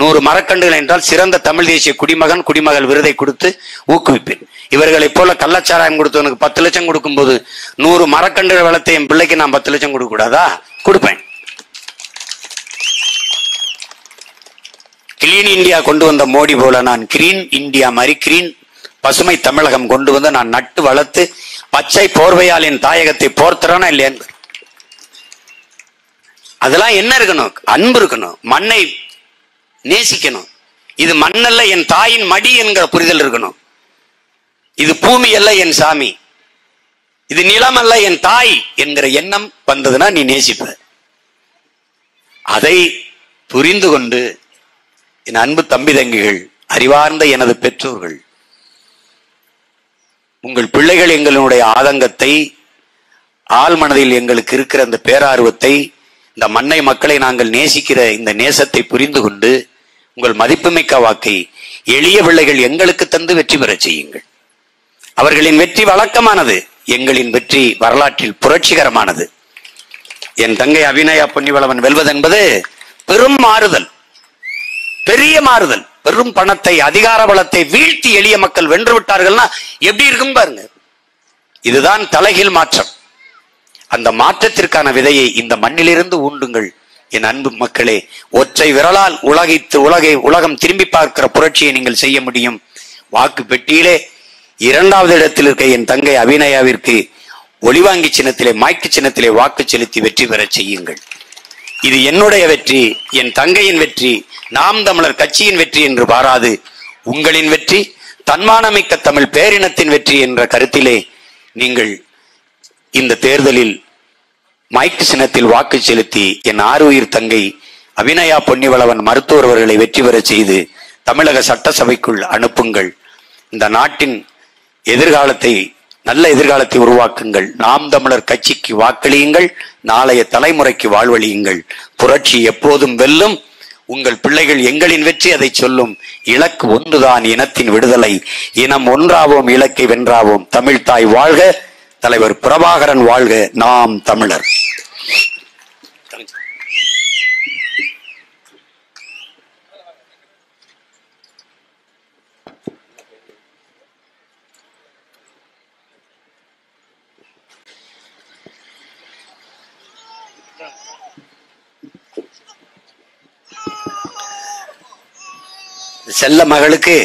100 மரக்கன்றுகள் என்றால் சிறந்த தமிழ் தேசிய குடிமகன், குடிமகள் விருதை கொடுத்து ஊக்குவிப்பேன். இவர்களை போல கள்ளச்சாராயம் கொடுத்தவனுக்கு 10 லட்சம் கொடுக்கும் போது 100 மரக்கன்றுகள் வளர்த்த என் பிள்ளைக்கு நான் 10 லட்சம் கொடுக்க கூடாதா? கொடுப்பேன். கிளீன் இந்தியா கொண்டு வந்த மோடி போல நான் கிரீன் இந்தியா மாதிரி கிரீன் பசுமை தமிழகம் கொண்டு வந்து நான் நட்டு வளர்த்து பச்சை போர்வையால் என் தாயகத்தை போர்த்துறானா இல்லையான்னு. அதெல்லாம் என்ன இருக்கணும்? அன்பு இருக்கணும், மண்ணை நேசிக்கணும். இது மண்ணல்ல என் தாயின் மடி என்கிற புரிதல் இருக்கணும். இது பூமி அல்ல என் சாமி, இது நிலம் அல்ல என் தாய் என்கிற எண்ணம் வந்ததுன்னா நீ நேசிப்ப. அதை புரிந்து கொண்டு என் அன்பு தம்பி தங்கிகள், அறிவார்ந்த எனது பெற்றோர்கள், உங்கள் பிள்ளைகள் எங்களுடைய ஆதங்கத்தை, ஆழ்மனதில் எங்களுக்கு இருக்கிற அந்த பேரார்வத்தை, இந்த மண்ணை மக்களை நாங்கள் நேசிக்கிற இந்த நேசத்தை புரிந்து கொண்டு உங்கள் மதிப்புமிக்க வாக்கை எளிய பிள்ளைகள் எங்களுக்கு தந்து வெற்றி பெற செய்யுங்கள். அவர்களின் வெற்றி வழக்கமானது, எங்களின் வெற்றி வரலாற்றில் புரட்சிகரமானது. என் தங்கை அபிநயா பொன்னிவளவன் வெல்வதென்பது பெரும் மாறுதல், பெரிய மாறுதல். பெரும் பணத்தை, அதிகார பலத்தை வீழ்த்தி எளிய மக்கள் வென்று விட்டார்கள்னா எப்படி இருக்கும் பாருங்க. இதுதான் தலைகீழ் மாற்றம். அந்த மாற்றத்திற்கான விதையை இந்த மண்ணிலிருந்து ஊண்டுங்கள் என் அன்பு மக்களே. ஒற்றை விரலால் உலகம் திரும்பி பார்க்கிற புரட்சியை நீங்கள் செய்ய முடியும். வாக்கு பெட்டியிலே 2வது இடத்தில் இருக்க என் தங்கை அபிநயாவிற்கு ஒளிவாங்கி சின்னத்திலே, மாய்க்கு சின்னத்திலே வாக்கு செலுத்தி வெற்றி பெற செய்யுங்கள். இது என்னுடைய வெற்றி, என் தங்கையின் வெற்றி, நாம் தமிழர் கட்சியின் வெற்றி என்று பாராது உங்களின் வெற்றி, தன்மானமிக்க தமிழ் பேரினத்தின் வெற்றி என்ற கருத்திலே நீங்கள் இந்த தேர்தலில் மைக்கு சின்னத்தில் வாக்கு செலுத்தி என் ஆருயிர் தங்கை அபிநயா பொன்னிவளவன் மருத்துவர் அவர்களை வெற்றி பெற செய்து தமிழக சட்டசபைக்குள் அனுப்புங்கள். இந்த நாட்டின் எதிர்காலத்தை, நல்ல எதிர்காலத்தை உருவாக்குங்கள். நாம் தமிழர் கட்சிக்கு வாக்களியுங்கள். நாளைய தலைமுறைக்கு வாழ்வழியுங்கள். புரட்சி எப்போதும் வெல்லும். உங்கள் பிள்ளைகள் எங்களின் வெற்றி அதை சொல்லும். இலக்கு ஒன்றுதான், இனத்தின் விடுதலை. இனம் ஒன்றாவோம், இலக்கை வென்றாவோம். தமிழ் தாய் வாழ்க, தலைவர் பிரபாகரன் வாழ்க, நாம் தமிழர். செல்ல மகளுக்கு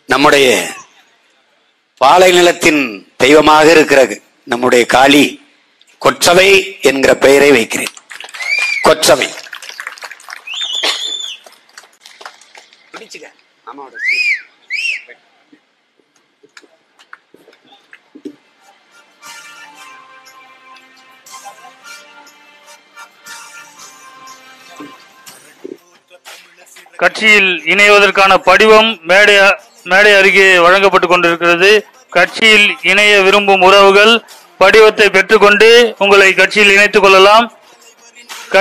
நம்முடைய பாலை நிலத்தின் தெய்வமாக இருக்கிற நம்முடைய காளி கொற்றவை என்கிற பெயரை வைக்கிறேன். கொற்றவை. கட்சியில் இணைவதற்கான படிவம் மேடை அருகே வழங்கப்பட்டுக் கொண்டிருக்கிறது. கட்சியில் இணைய விரும்பும் உறவுகள் படிவத்தை பெற்றுக்கொண்டு உங்களை கட்சியில் இணைத்துக் கொள்ளலாம்.